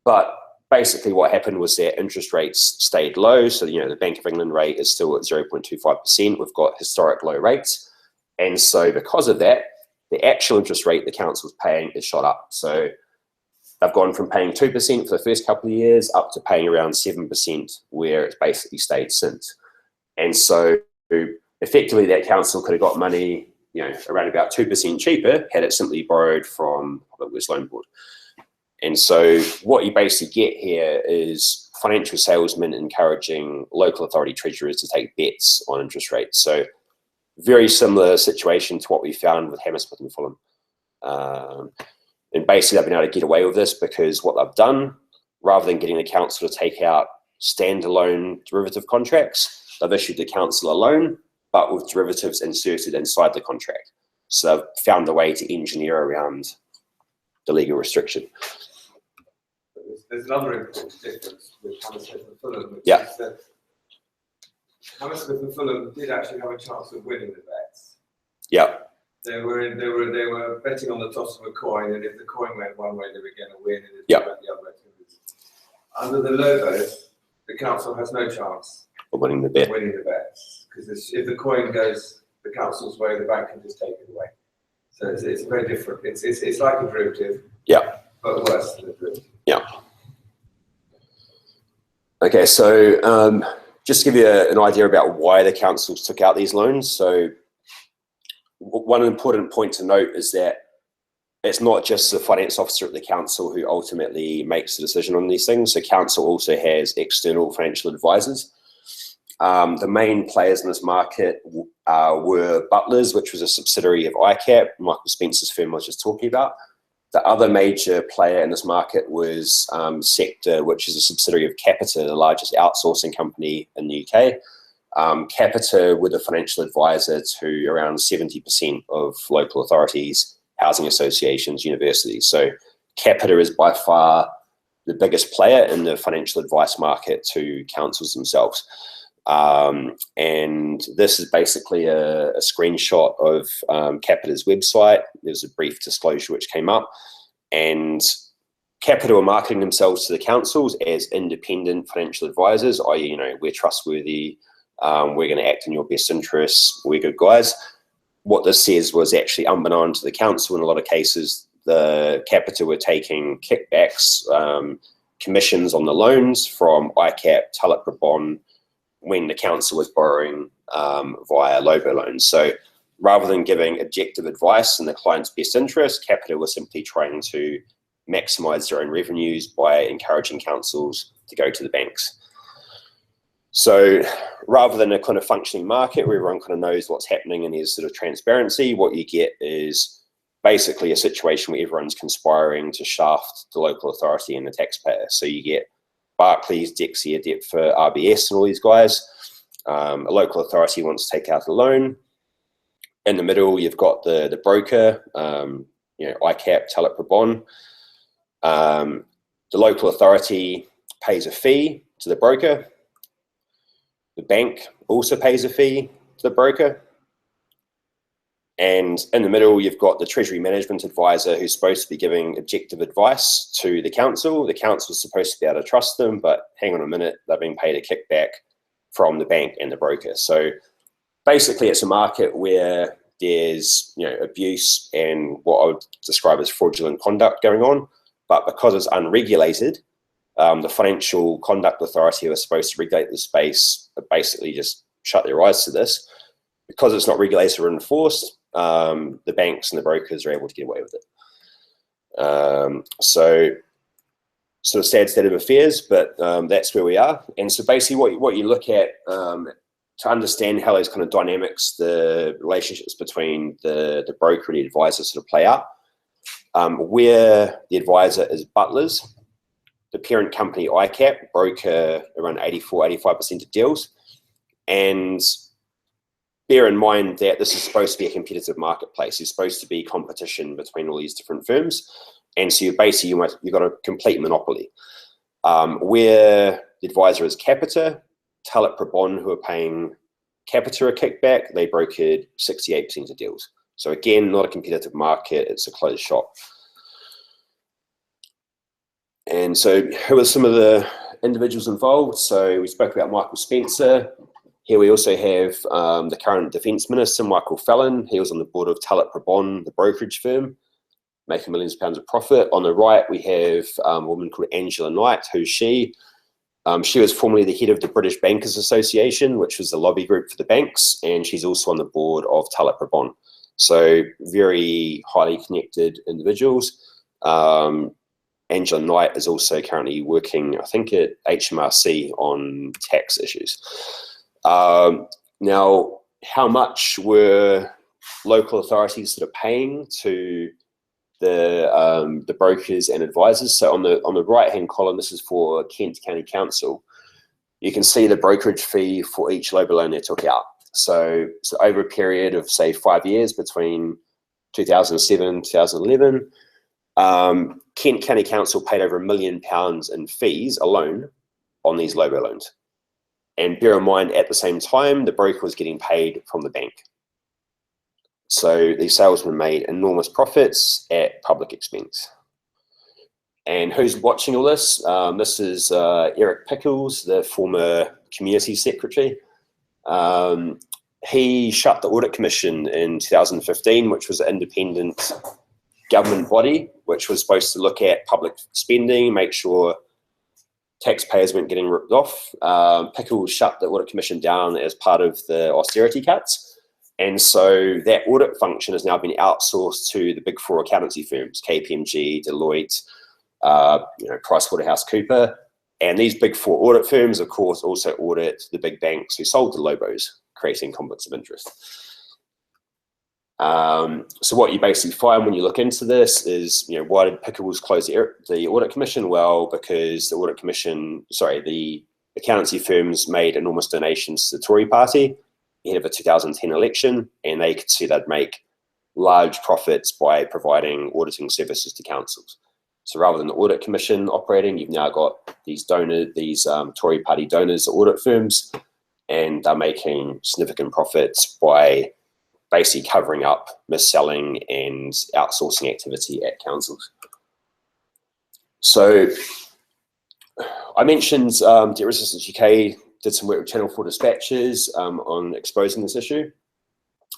But basically what happened was that interest rates stayed low. So, you know, the Bank of England rate is still at 0.25%. We've got historic low rates. And so because of that, the actual interest rate the council's paying is shot up. So they've gone from paying 2% for the first couple of years up to paying around 7%, where it's basically stayed since. And so effectively that council could have got money, you know, around about 2% cheaper had it simply borrowed from the West Loan Board. And so what you basically get here is financial salesmen encouraging local authority treasurers to take bets on interest rates. So very similar situation to what we found with Hammersmith and Fulham. And basically they've been able to get away with this because what they've done, rather than getting the council to take out standalone derivative contracts, they've issued the council a loan, but with derivatives inserted inside the contract. So they've found a way to engineer around the legal restriction. There's another important difference with Hammersmith and Fulham, which Yeah. is that Hammersmith and Fulham did actually have a chance of winning the bets. Yeah. They were betting on the toss of a coin, and if the coin went one way, they were going to win, and if Yeah. it went the other way, they would lose. Under the LOBOs, the council has no chance Of winning the bet. of winning the bets, because if the coin goes the council's way, the bank can just take it away. So it's very different. It's like a derivative, Yeah. but worse than a derivative. Yeah. Okay, so just to give you an idea about why the councils took out these loans. So one important point to note is that it's not just the finance officer at the council who ultimately makes the decision on these things. The council also has external financial advisors. The main players in this market were Butlers, which was a subsidiary of ICAP, Michael Spencer's firm I was just talking about. The other major player in this market was Sector, which is a subsidiary of Capita, the largest outsourcing company in the UK. Capita were the financial advisor to around 70% of local authorities, housing associations, universities. So Capita is by far the biggest player in the financial advice market to councils themselves. And this is basically a screenshot of Capita's website. There's a brief disclosure which came up, and Capita are marketing themselves to the councils as independent financial advisors, i.e., you know, we're trustworthy, we're going to act in your best interests, we're good guys. What this says was actually unbeknown to the council in a lot of cases. The Capita were taking kickbacks, commissions on the loans from ICAP, Tulloch Brabon, when the council was borrowing via LOBO loans. So rather than giving objective advice in the client's best interest, Capita was simply trying to maximize their own revenues by encouraging councils to go to the banks. So rather than a kind of functioning market where everyone kind of knows what's happening and there's sort of transparency, what you get is basically a situation where everyone's conspiring to shaft the local authority and the taxpayer. So you get Barclays, Dexia, Deptford, RBS and all these guys. A local authority wants to take out a loan. In the middle, you've got the broker, you know, ICAP, Tulloch Brabon. The local authority pays a fee to the broker. The bank also pays a fee to the broker. And in the middle, you've got the Treasury Management Advisor who's supposed to be giving objective advice to the council. The council is supposed to be able to trust them, but hang on a minute, they're being paid a kickback from the bank and the broker. So basically, it's a market where there's, you know, abuse and what I would describe as fraudulent conduct going on. But because it's unregulated, the Financial Conduct Authority who are supposed to regulate the space basically just shut their eyes to this. Because it's not regulated or enforced, the banks and the brokers are able to get away with it. So sort of sad state of affairs, but that's where we are. And so basically what you look at to understand how those kind of dynamics, the relationships between the broker and the advisor sort of play out, where the advisor is Butlers, the parent company ICAP, broker around 84, 85% of deals, and bear in mind that this is supposed to be a competitive marketplace. It's supposed to be competition between all these different firms. And so you've got a complete monopoly. Where the advisor is Capita, Talit Prabon, who are paying Capita a kickback, they brokered 68% of deals. So again, not a competitive market, it's a closed shop. And so who are some of the individuals involved? So we spoke about Michael Spencer. Here we also have the current Defence Minister, Michael Fallon. He was on the board of Talit Prabon, the brokerage firm, making millions of pounds of profit. On the right, we have a woman called Angela Knight. Who's she? She was formerly the head of the British Bankers Association, which was the lobby group for the banks, and she's also on the board of Talit Prabon. So very highly connected individuals. Angela Knight is also currently working, I think, at HMRC on tax issues. Now, how much were local authorities that are paying to the brokers and advisors? So on the right-hand column, this is for Kent County Council. You can see the brokerage fee for each LOBO loan they took out. So over a period of, say, 5 years between 2007 and 2011, Kent County Council paid over £1 million in fees alone on these LOBO loans. And bear in mind, at the same time, the broker was getting paid from the bank. So these salesmen made enormous profits at public expense. And who's watching all this? This is Eric Pickles, the former community secretary. He shut the Audit Commission in 2015, which was an independent government body, which was supposed to look at public spending, make sure taxpayers weren't getting ripped off. Pickles shut the Audit Commission down as part of the austerity cuts. And so that audit function has now been outsourced to the big four accountancy firms, KPMG, Deloitte, PricewaterhouseCoopers. And these big four audit firms, of course, also audit the big banks who sold the LOBOs, creating conflicts of interest. So what you basically find when you look into this is, why did Pickles close the Audit Commission? Well, because the accountancy firms made enormous donations to the Tory party ahead of a 2010 election, and they could see they'd make large profits by providing auditing services to councils. So rather than the Audit Commission operating, you've now got these Tory party donors, audit firms, and they're making significant profits by basically covering up mis-selling and outsourcing activity at councils. So I mentioned Debt Resistance UK did some work with Channel 4 Dispatches on exposing this issue.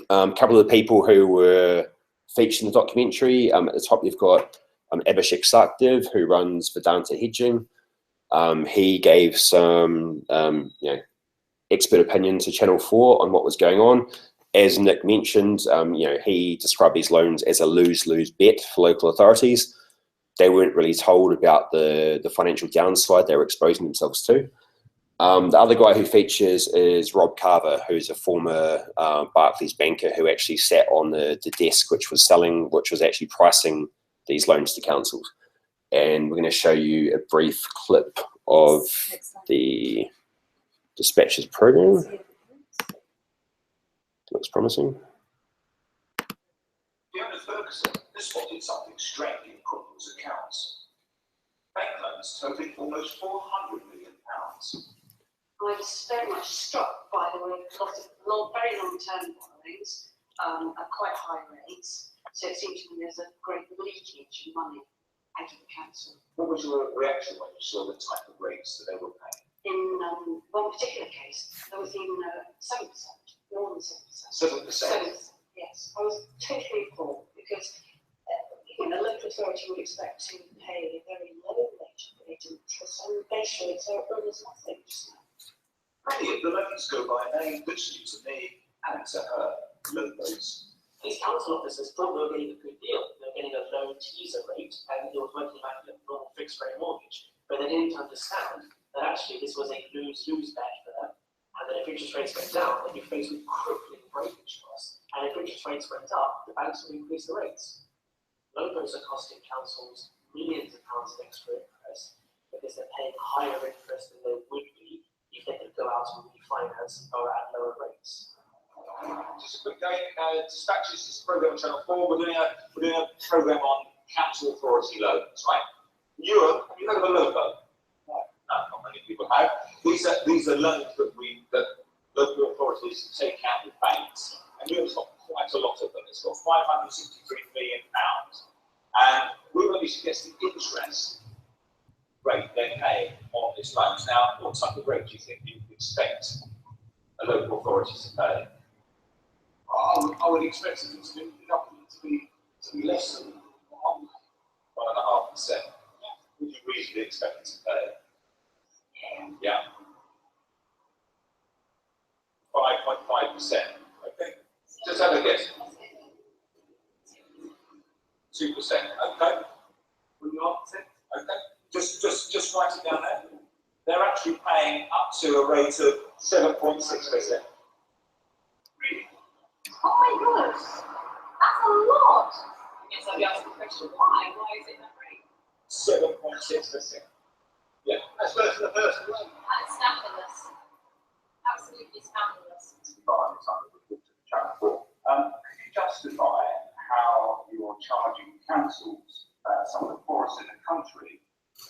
A couple of the people who were featured in the documentary, at the top you've got Abhishek Sakdev, who runs Vedanta Hedging. He gave some expert opinion to Channel 4 on what was going on. As Nick mentioned, he described these loans as a lose-lose bet for local authorities. They weren't really told about the financial downside they were exposing themselves to. The other guy who features is Rob Carver, who's a former Barclays banker who actually sat on the desk which was actually pricing these loans to councils. And we're going to show you a brief clip of the Dispatches program. Looks promising. Fiona Ferguson has spotted something strange in Crooklyn's accounts. Bank loans totaling almost £400 million. I was very much struck by the way a lot of very long-term borrowings at quite high rates. So it seems to me there's a great leakage of money out of the council. What was your reaction when you saw the type of rates that they were paying? In one particular case, there was even 7%, more than 7%. 7%? 7%, yes. I was totally appalled because a local authority would expect to pay a very low rate of interest, and base rates are almost nothing just now. Many of the loans go by a name that's new to me and to her, LOBOs. These council officers thought they were getting a good deal. They were getting a low teaser rate, and it was working like a normal fixed rate mortgage. But they didn't understand that actually this was a lose-lose bet for them, and that if interest rates went down, they'd be faced with crippling breakage costs. And if interest rates went up, the banks would increase the rates. LOBOs are costing councils millions of pounds of extra interest because they're paying higher interest than they would be if they could go out and refinance or at lower rates. Just a quick going, dispatches is a program on Channel 4. We're doing a program on council authority loans, right? Europe, have you heard of a LOBO? No, not many people have. These are loans that local authorities take out with banks, and Europe's got quite a lot of them. It's got £563 million, and we only suggest the interest rate they pay on these loans. Now, what type of rate do you think you would expect a local authority to pay? I would expect it to be less than 1.5%. Would you reasonably expect it to pay? Yeah. 5.5%. Okay. Just have a guess. 2%. Okay. Will you answer it? Okay. Just write it down there. They're actually paying up to a rate of 7.6%. Really? Oh my gosh, that's a lot. Yes, I've asked the question, why? Why is it that rate? 7.6%. Yeah, that's worse than the first one. That's scandalous. Absolutely scandalous. Could you justify how you're charging councils, some of the poorest in the country,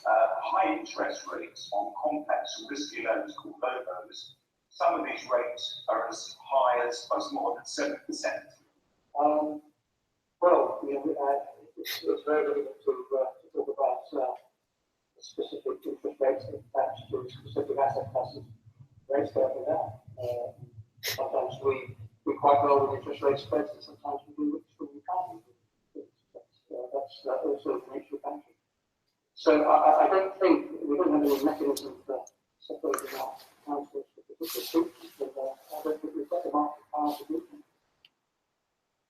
high interest rates on complex and risky loans called LOBOs? Some of these rates are as high as more than 7%. Well, it's very difficult to talk about specific interest rates attached to specific asset classes. Rates go up and down. Sometimes we quite well with interest rate spreads, and sometimes we do extremely can't. That's also the nature of banking. So I don't think we don't have any mechanism for separating out councils for particular groups, but I don't think we've got the market power to do that.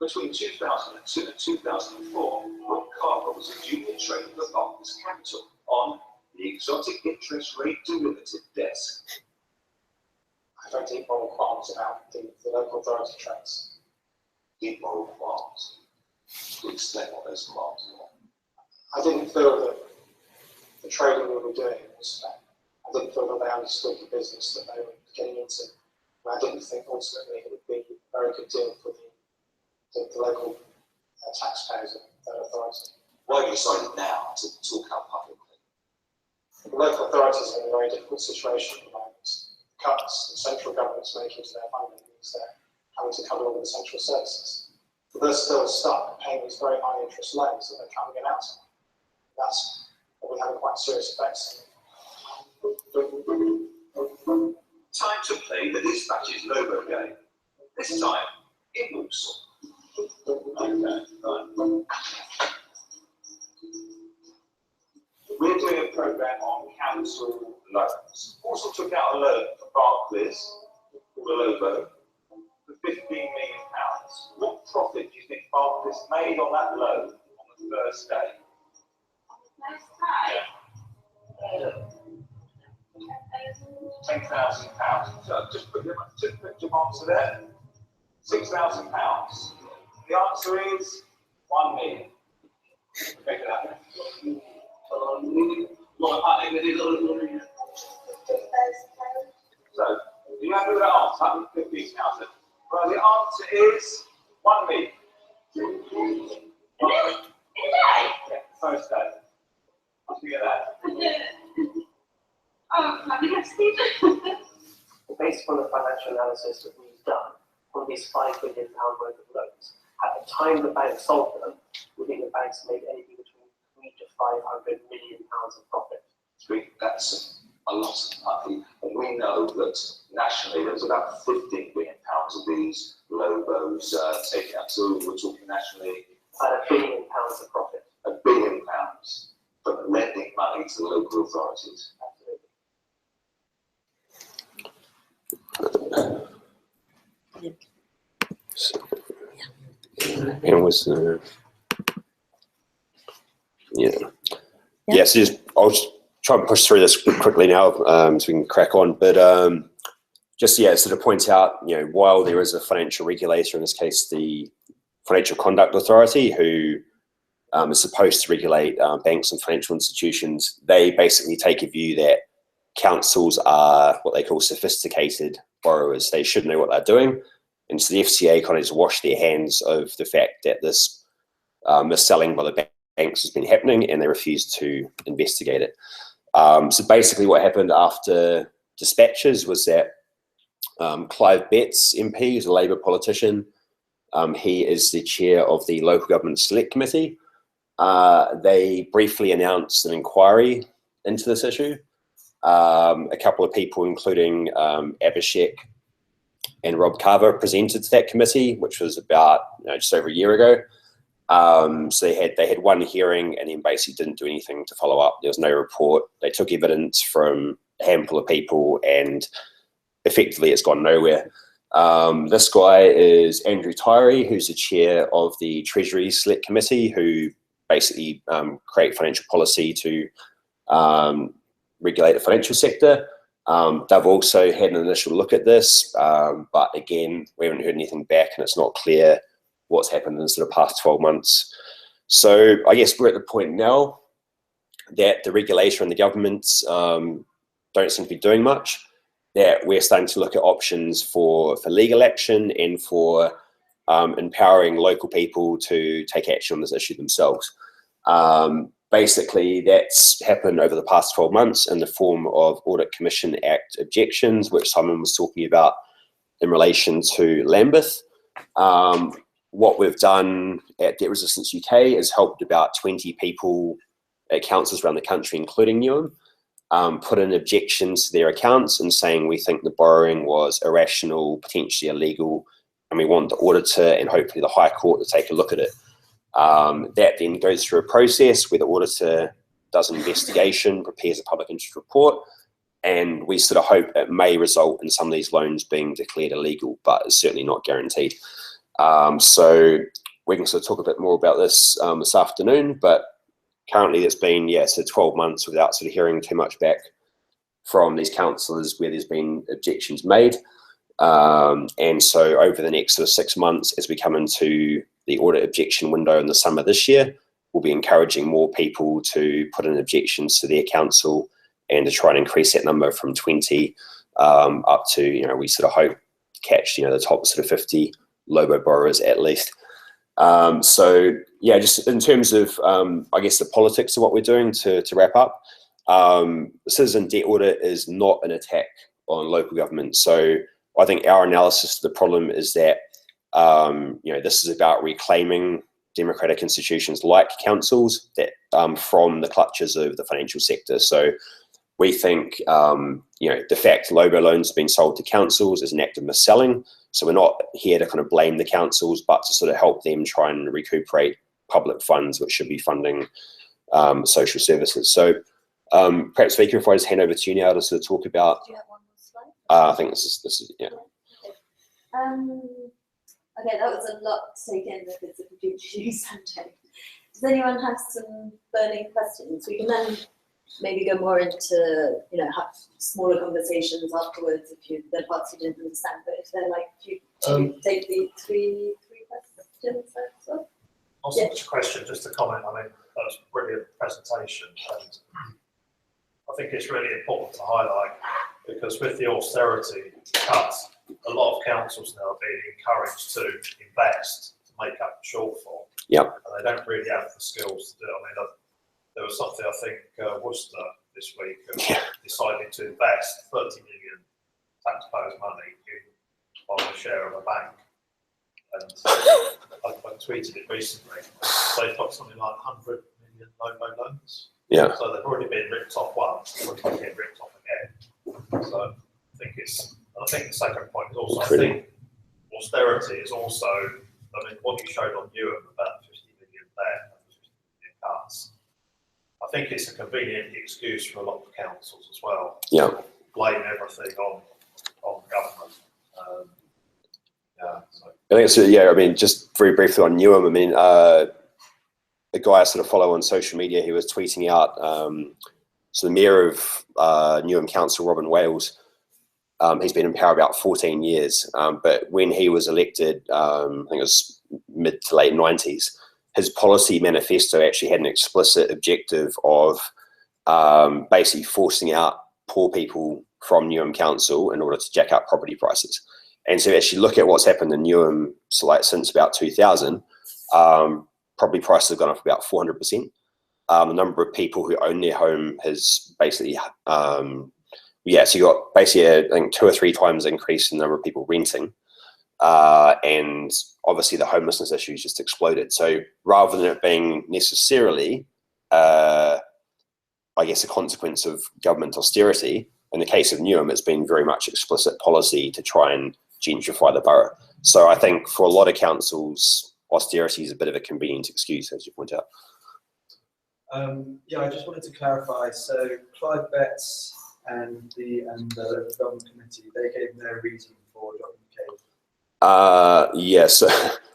Between 2002 and 2004, Rob Carver was a junior trader at Barclays Capital on the exotic interest rate derivative desk. I have very deep moral qualms about the local authority trades. Deep moral qualms. To explain what those qualms are. I didn't feel that the trading we were doing was, I didn't feel that they understood the business that they were getting into. And I didn't think ultimately it would be a very good deal for the local taxpayers of that authority. Why have you decided now to talk out publicly? The local authorities are in a very difficult situation at the moment. Cuts the central government's making to their funding means they're having to cover all the central services. But they're still stuck paying these very high interest loans that they can't get out of. That's probably having quite serious effects. Time to play the dispatches LOBO game. This time in Walsall. We're doing a program on council loans. Also took out a loan for Barclays, called a LOBO, for £15 million. What profit do you think Barclays made on that loan on the first day? £10,000. So just put your answer there. £6,000. The answer is 1 million. Okay, that. So, do you have that answer? 15,000. Well, the answer is 1 million. Really? In a day? Yeah, first day. I'll figure that. Oh, I think I've seen it. Based on the financial analysis that we've done on these £5 billion worth of loans, at the time the bank sold them, we think the banks made anything between £300 to £500 million of profit. That's a lot of money. And we know that nationally there's about £15 billion of these LOBOs taken out. So we're talking nationally. About £1 billion of profit. £1 billion from lending money to the local authorities. And was so just, I'll just try and push through this quickly now so we can crack on. But sort of point out, while there is a financial regulator, in this case the Financial Conduct Authority, who is supposed to regulate banks and financial institutions, they basically take a view that councils are what they call sophisticated borrowers. They should know what they're doing. And so the FCA kind of just washed their hands of the fact that this mis-selling by the banks has been happening, and they refused to investigate it. So basically what happened after dispatches was that Clive Betts MP, who's a Labour politician, he is the chair of the Local Government Select Committee. They briefly announced an inquiry into this issue. A couple of people, including Abhishek and Rob Carver, presented to that committee, which was about just over a year ago. So they had one hearing and then basically didn't do anything to follow up. There was no report. They took evidence from a handful of people, and effectively it's gone nowhere. This guy is Andrew Tyree, who's the chair of the Treasury Select Committee, who basically create financial policy to regulate the financial sector. They've also had an initial look at this, but again, we haven't heard anything back, and it's not clear what's happened in the sort of past 12 months. So I guess we're at the point now that the regulator and the governments don't seem to be doing much, that we're starting to look at options for legal action and for empowering local people to take action on this issue themselves. Basically, that's happened over the past 12 months in the form of Audit Commission Act objections, which Simon was talking about in relation to Lambeth. What we've done at Debt Resistance UK is helped about 20 people at councils around the country, including Newham, put in objections to their accounts and saying we think the borrowing was irrational, potentially illegal, and we want the auditor and hopefully the High Court to take a look at it. That then goes through a process where the auditor does an investigation, prepares a public interest report, and we sort of hope it may result in some of these loans being declared illegal, but it's certainly not guaranteed. So we can sort of talk a bit more about this this afternoon, but currently it's been, so 12 months without sort of hearing too much back from these councillors where there's been objections made. And so over the next sort of 6 months, as we come into the audit objection window in the summer this year, we'll be encouraging more people to put in objections to their council and to try and increase that number from 20 up to, we sort of hope to catch, the top sort of 50 LOBO borrowers at least. So yeah, just in terms of, I guess, the politics of what we're doing to wrap up, the citizen debt audit is not an attack on local government. So I think our analysis of the problem is that, this is about reclaiming democratic institutions like councils that from the clutches of the financial sector. So we think, the fact LOBO loans have been sold to councils is an act of mis-selling. So we're not here to kind of blame the councils, but to sort of help them try and recuperate public funds, which should be funding social services. So perhaps, Vika, if I just hand over to you now to sort of talk about. Do you have one more slide? I think this is yeah. Okay, that was a lot to take in if it's a future news Sunday. Does anyone have some burning questions? We can then maybe go more into, have smaller conversations afterwards if the parts you didn't understand. But if they're like, you take the three questions as well. Also, yeah. Just a question, just a comment. I mean, that was a brilliant presentation, and I think it's really important to highlight because with the austerity cuts, a lot of councils now are being encouraged to invest to make up the shortfall. Yep. And they don't really have the skills to do it. I mean, there was something, I think, Worcester this week decided to invest 30 million taxpayers' money on a share of a bank. And I tweeted it recently. They've got something like 100 million LOBO loans. Yeah. So they've already been ripped off once, they're going to get ripped off again. So I think the second point is also, I think austerity is also, what you showed on Newham about 50 million there, 50 million cuts. I think it's a convenient excuse for a lot of councils as well. Yeah. To blame everything on government. So. I think it's, just very briefly on Newham, a guy I sort of follow on social media, he was tweeting out, so the mayor of Newham Council, Robin Wales, he's been in power about 14 years, but when he was elected, I think it was mid to late 90s, his policy manifesto actually had an explicit objective of basically forcing out poor people from Newham Council in order to jack up property prices. And so actually look at what's happened in Newham, so like since about 2000, property prices have gone up about 400%. The number of people who own their home has basically, so you got basically I think 2 or 3 times increase in the number of people renting. And obviously the homelessness issue has just exploded. So rather than it being necessarily, I guess, a consequence of government austerity, in the case of Newham, it's been very much explicit policy to try and gentrify the borough. So I think for a lot of councils, austerity is a bit of a convenient excuse, as you point out. Yeah, I just wanted to clarify. So Clive Betts and the local government committee, they gave no reason for dropping the cave. Yeah, so,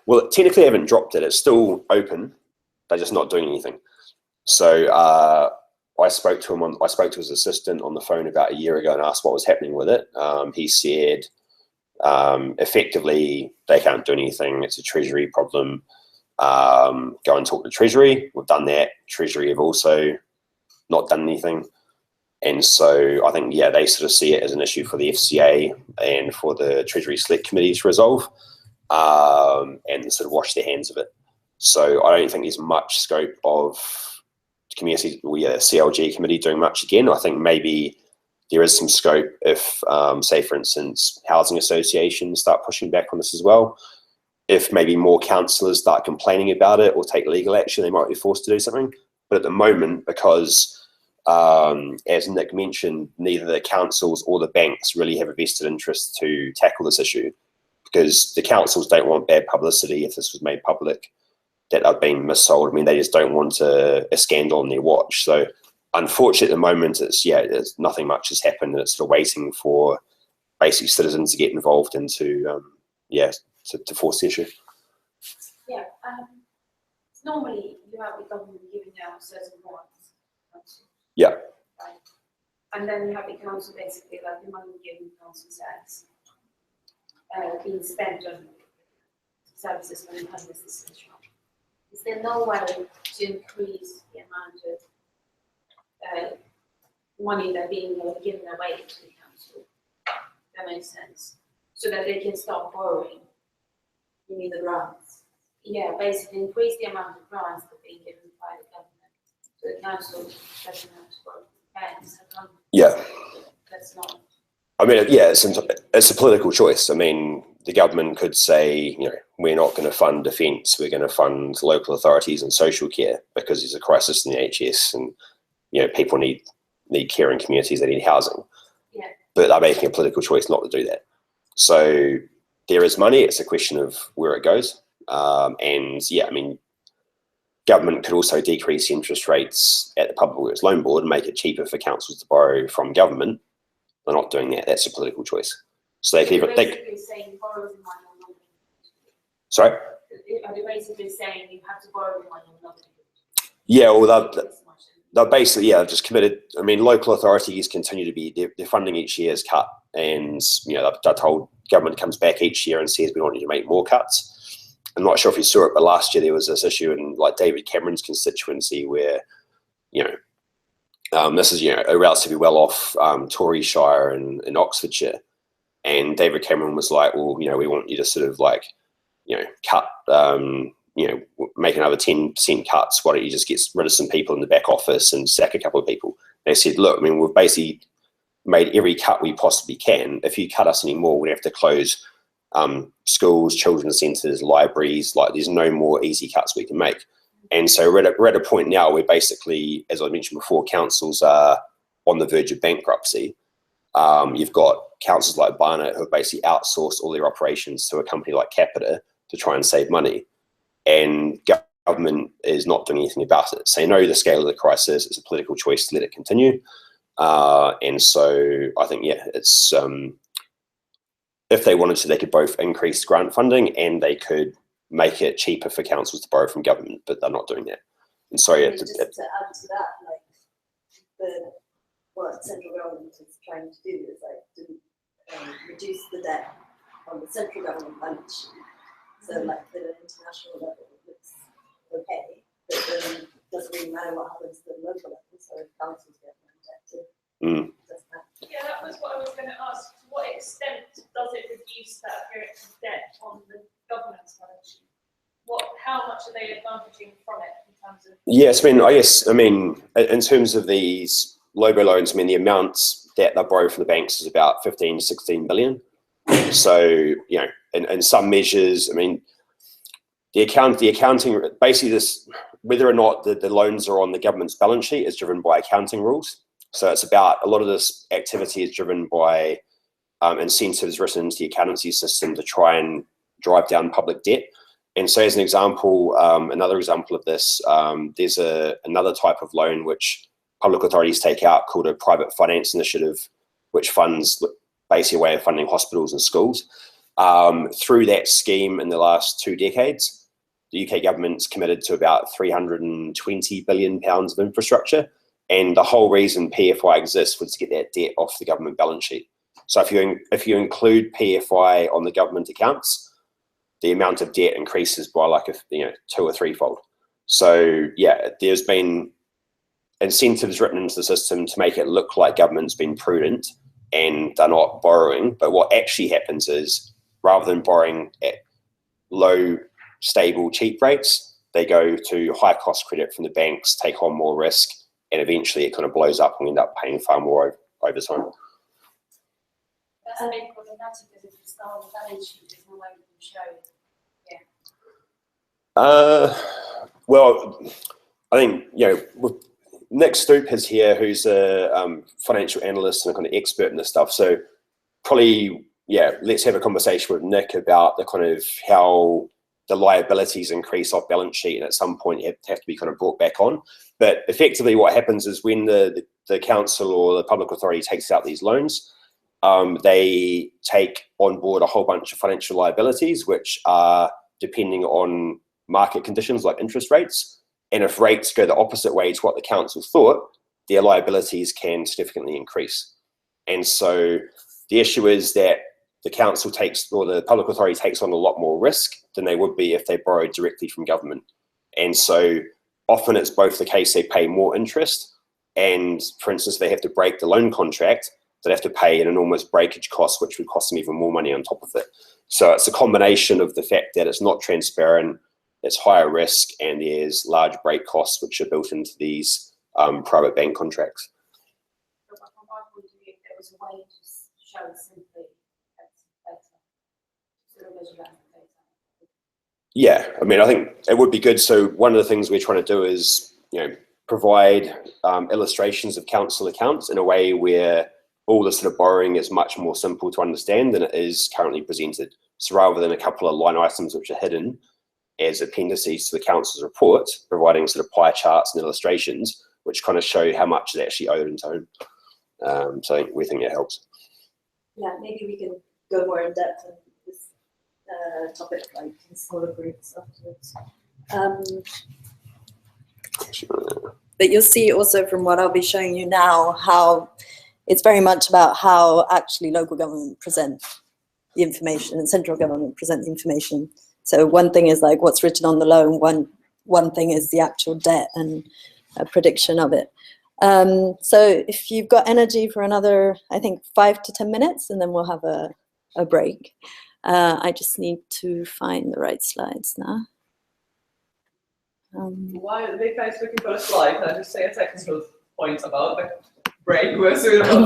well, technically they haven't dropped it. It's still open. They're just not doing anything. So I spoke to his assistant on the phone about a year ago and asked what was happening with it. He said, effectively, they can't do anything. It's a Treasury problem. Go and talk to Treasury. We've done that. Treasury have also not done anything. And so I think, yeah, they sort of see it as an issue for the FCA and for the Treasury Select Committee to resolve, and sort of wash their hands of it. So I don't think there's much scope of community, CLG committee doing much again. I think maybe there is some scope if, say, for instance, housing associations start pushing back on this as well. If maybe more councillors start complaining about it or take legal action, they might be forced to do something. But at the moment, because as Nick mentioned, neither the councils or the banks really have a vested interest to tackle this issue, because the councils don't want bad publicity if this was made public that they've been missold. I mean, they just don't want a scandal on their watch. So unfortunately at the moment, there's nothing much has happened, and it's sort of waiting for basic citizens to get involved into, to force the issue. Yeah, normally you have the government giving out certain bonds. Yeah. Right. And then you have the council basically, like the money given council tax being spent on services when it comes to this issue. Is there no way to increase the amount of money that being given away to the council? That makes sense. So that they can stop borrowing. You mean the grants? Yeah, basically increase the amount of grants that are being given by the government. So the council doesn't have to borrow banks. Yeah. That's not. I mean, yeah, it's a political choice. I mean, the government could say, we're not going to fund defence, we're going to fund local authorities and social care because there's a crisis in the NHS and, people need care in communities, they need housing. Yeah. But they're making a political choice not to do that. So there is money, it's a question of where it goes. Government could also decrease the interest rates at the Public Works Loan Board and make it cheaper for councils to borrow from government. They're not doing that. That's a political choice. So they can basically saying borrow the money or not. Sorry? Are they basically saying you have to borrow the money or not? Yeah, well, they're basically, just committed. I mean, local authorities continue to be, their funding each year is cut. And, they're told, government comes back each year and says, we want you to make more cuts. I'm not sure if you saw it, but last year there was this issue in like David Cameron's constituency where, this is, a relatively well-off Tory shire in Oxfordshire. And David Cameron was like, well, we want you to sort of like, cut, make another 10% cuts. Why don't you just get rid of some people in the back office and sack a couple of people? They said, look, I mean, we've basically made every cut we possibly can. If you cut us anymore, we'd have to close schools, children's centres, libraries. Like, there's no more easy cuts we can make. And so we're at a point now where basically, as I mentioned before, councils are on the verge of bankruptcy. You've got councils like Barnet who have basically outsourced all their operations to a company like Capita to try and save money. And government is not doing anything about it. So they know the scale of the crisis. It's a political choice to let it continue. And so I think, it's if they wanted to, they could both increase grant funding and they could make it cheaper for councils to borrow from government, but they're not doing that. And so, just to add to that, like what central government is trying to do is to reduce the debt on the central government balance sheet. So like at an international level, it's okay, but then it doesn't really matter what happens to the local level. So if councils get more debt too. Yeah, that was what I was going to ask. To what extent does it reduce that Yes, I mean, in terms of these LOBO loans, I mean, the amounts that they borrow from the banks is about 15 to 16 billion. So, you know, in some measures, I mean, the accounting, basically this, whether or not the loans are on the government's balance sheet is driven by accounting rules. So it's about, a lot of this activity is driven by incentives written into the accountancy system to try and drive down public debt. And so as an example, another example of this, there's another type of loan which public authorities take out called a private finance initiative, which funds basically a way of funding hospitals and schools. Through that scheme in the last 2 decades, the UK government's committed to about £320 billion of infrastructure. And the whole reason PFI exists was to get that debt off the government balance sheet. So if you include PFI on the government accounts, the amount of debt increases by like 2 or 3-fold. So yeah, there's been incentives written into the system to make it look like government's been prudent and they're not borrowing. But what actually happens is, rather than borrowing at low, stable, cheap rates, they go to high cost credit from the banks, take on more risk, and eventually it kind of blows up and we end up paying far more over time. That's a bit problematic because if it's not on the balance sheet, there's no way we can show it. Well, I think, Nick Stoop is here, who's a financial analyst and a kind of expert in this stuff. So probably, let's have a conversation with Nick about the kind of how the liabilities increase off balance sheet and at some point have to be kind of brought back on. But effectively what happens is when the council or the public authority takes out these loans, they take on board a whole bunch of financial liabilities, which are depending on market conditions like interest rates. And if rates go the opposite way to what the council thought, their liabilities can significantly increase. And so the issue is that the council takes, or the public authority takes on a lot more risk than they would be if they borrowed directly from government. And so often it's both the case they pay more interest, and for instance, they have to break the loan contract, they'd have to pay an enormous breakage cost, which would cost them even more money on top of it. So it's a combination of the fact that it's not transparent, it's higher risk, and there's large break costs which are built into these private bank contracts. So from my point of view, if there was a way to show simply that's better, sort of visualize the data. Yeah, I mean, I think it would be good. So one of the things we're trying to do is, provide illustrations of council accounts in a way where all the sort of borrowing is much more simple to understand than it is currently presented. So rather than a couple of line items which are hidden as appendices to the council's report, providing sort of pie charts and illustrations which kind of show how much is actually owed into home. So we think it helps. Yeah, maybe we can go more in depth on this topic, like in smaller groups afterwards. But you'll see also from what I'll be showing you now how it's very much about how actually local government present the information and central government present the information. So one thing is like what's written on the loan, one thing is the actual debt and a prediction of it. So if you've got energy for another, I think 5 to 10 minutes, and then we'll have a break. I just need to find the right slides now. While the guy's looking for a slide, can I just say a technical point about the break we're soon about?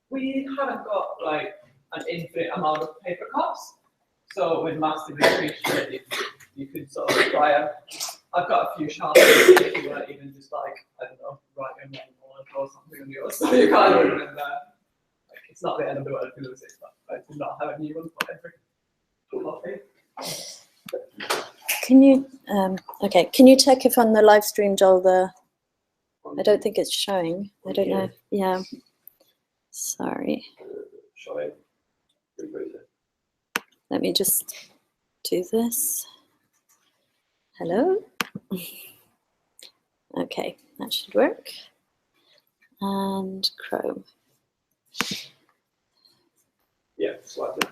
We haven't got like an infinite amount of paper cups, so we'd massively appreciate if you could sort of try and, I've got a few sharp if you want to even just like, I don't know, write your name or something on yours so you can't remember. Like, it's not the end of the world to lose it, but I do not have a new one for every coffee. Can you, okay, can you check if on the live stream, Joel, I don't think it's showing. I don't know. Yeah. Sorry. Let me just do this. Hello. Okay, that should work. And Chrome. Yeah, slightly.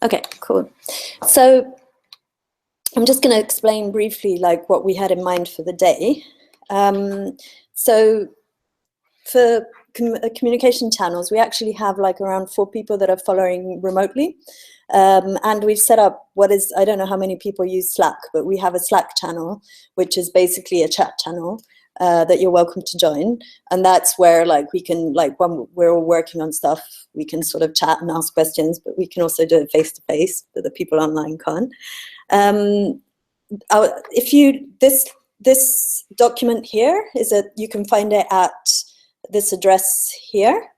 Okay, cool. So I'm just going to explain briefly like what we had in mind for the day. So for communication channels, we actually have like around 4 people that are following remotely. And we've set up what is, I don't know how many people use Slack, but we have a Slack channel, which is basically a chat channel that you're welcome to join. And that's where like we can, like when we're all working on stuff, we can sort of chat and ask questions, but we can also do it face to face, but the people online can't. If you, this document here is that you can find it at this address here,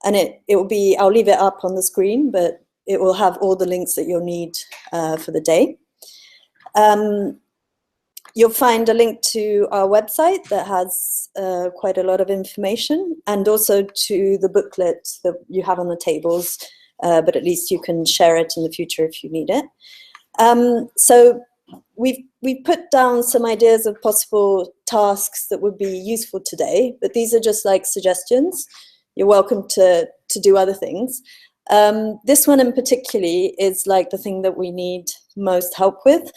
and it will be, I'll leave it up on the screen, but it will have all the links that you'll need for the day. You'll find a link to our website that has quite a lot of information, and also to the booklet that you have on the tables, but at least you can share it in the future if you need it. So we've put down some ideas of possible tasks that would be useful today, but these are just like suggestions. You're welcome to do other things. This one in particularly is like the thing that we need most help with,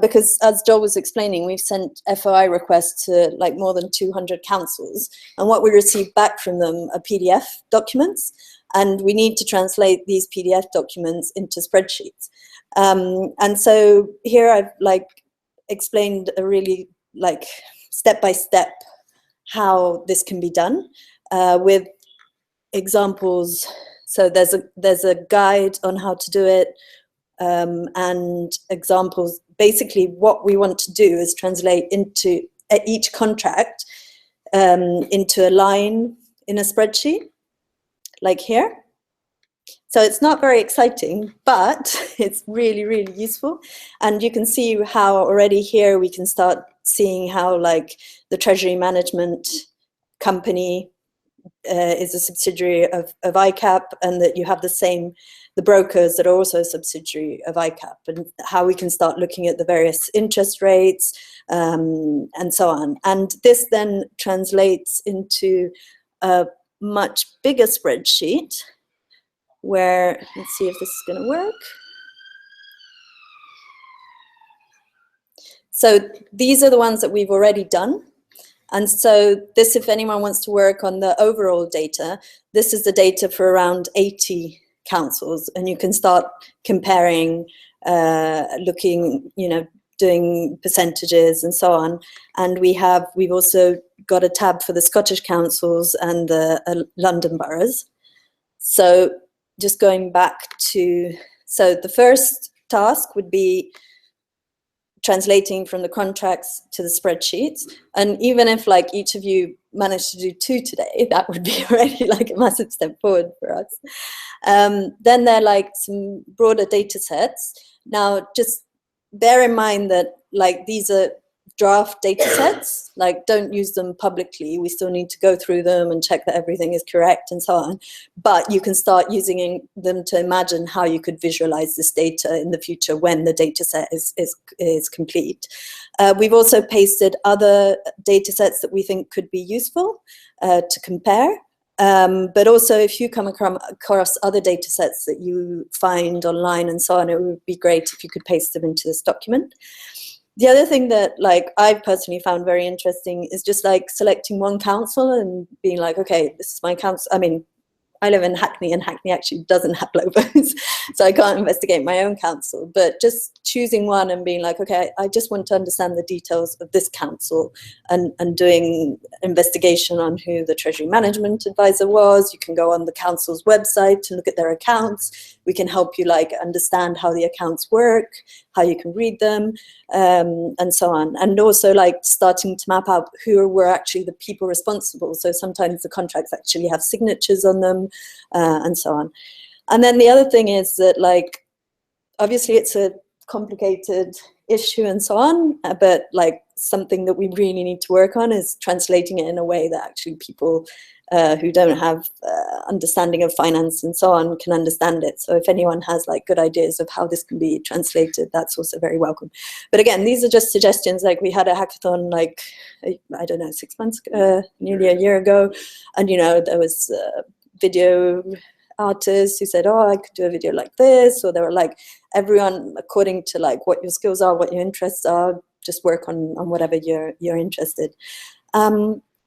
because as Joel was explaining, we've sent FOI requests to like more than 200 councils, and what we receive back from them are PDF documents, and we need to translate these PDF documents into spreadsheets. And so here I've like explained a really like step-by-step how this can be done with examples. So there's a guide on how to do it, and examples. Basically what we want to do is translate into each contract into a line in a spreadsheet, like here. So it's not very exciting, but it's really, really useful. And you can see how already here we can start seeing how like the treasury management company is a subsidiary of ICAP, and that you have the brokers that are also a subsidiary of ICAP, and how we can start looking at the various interest rates and so on. And this then translates into a much bigger spreadsheet where, let's see if this is going to work. So these are the ones that we've already done. And so this, if anyone wants to work on the overall data, this is the data for around 80 councils, and you can start comparing, looking, you know, doing percentages and so on. And we've also got a tab for the Scottish councils and the London boroughs. So just going back to, so the first task would be translating from the contracts to the spreadsheets. And even if like each of you managed to do 2 today, that would be already like a massive step forward for us. Then there are like some broader data sets. Now, just bear in mind that like these are draft data sets, like don't use them publicly. We still need to go through them and check that everything is correct and so on. But you can start using them to imagine how you could visualize this data in the future when the data set is complete. We've also pasted other data sets that we think could be useful to compare. But also if you come across other data sets that you find online and so on, it would be great if you could paste them into this document. The other thing that like I've personally found very interesting is just like selecting one council and being like, okay, this is my council. I mean, I live in Hackney, and Hackney actually doesn't have LOBOs, so I can't investigate my own council. But just choosing one and being like, okay, I just want to understand the details of this council, and doing investigation on who the Treasury Management Advisor was. You can go on the council's website to look at their accounts. We can help you like understand how the accounts work, how you can read them, and so on. And also like starting to map out who were actually the people responsible. So sometimes the contracts actually have signatures on them, and so on. And then the other thing is that like, obviously it's a complicated issue and so on, but like something that we really need to work on is translating it in a way that actually people who don't have understanding of finance and so on can understand it. So if anyone has like good ideas of how this can be translated, that's also very welcome. But again, these are just suggestions. Like we had a hackathon like, I don't know, 6 months, nearly a year ago. And, you know, there was video artists who said, oh, I could do a video like this. Or they were like, everyone, according to like what your skills are, what your interests are, just work on whatever you're interested.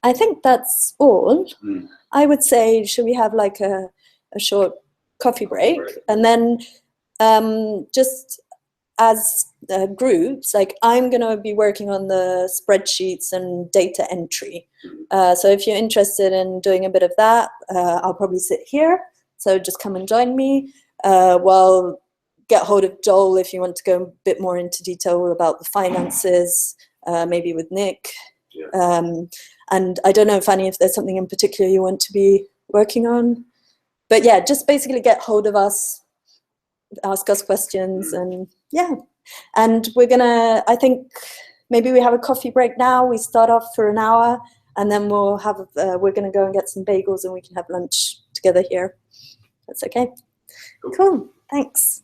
I think that's all. Mm. I would say, should we have like a short coffee break? And then just as groups, like I'm going to be working on the spreadsheets and data entry. So if you're interested in doing a bit of that, I'll probably sit here. So just come and join me. Well, get hold of Joel if you want to go a bit more into detail about the finances, maybe with Nick. Yeah. And I don't know, Fanny, if there's something in particular you want to be working on. But yeah, just basically get hold of us, ask us questions, and yeah. And we're gonna, I think maybe we have a coffee break now. We start off for an hour, and then we'll have, we're gonna go and get some bagels and we can have lunch together here. That's okay. Cool, thanks.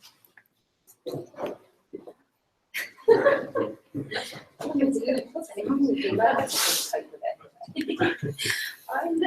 I'm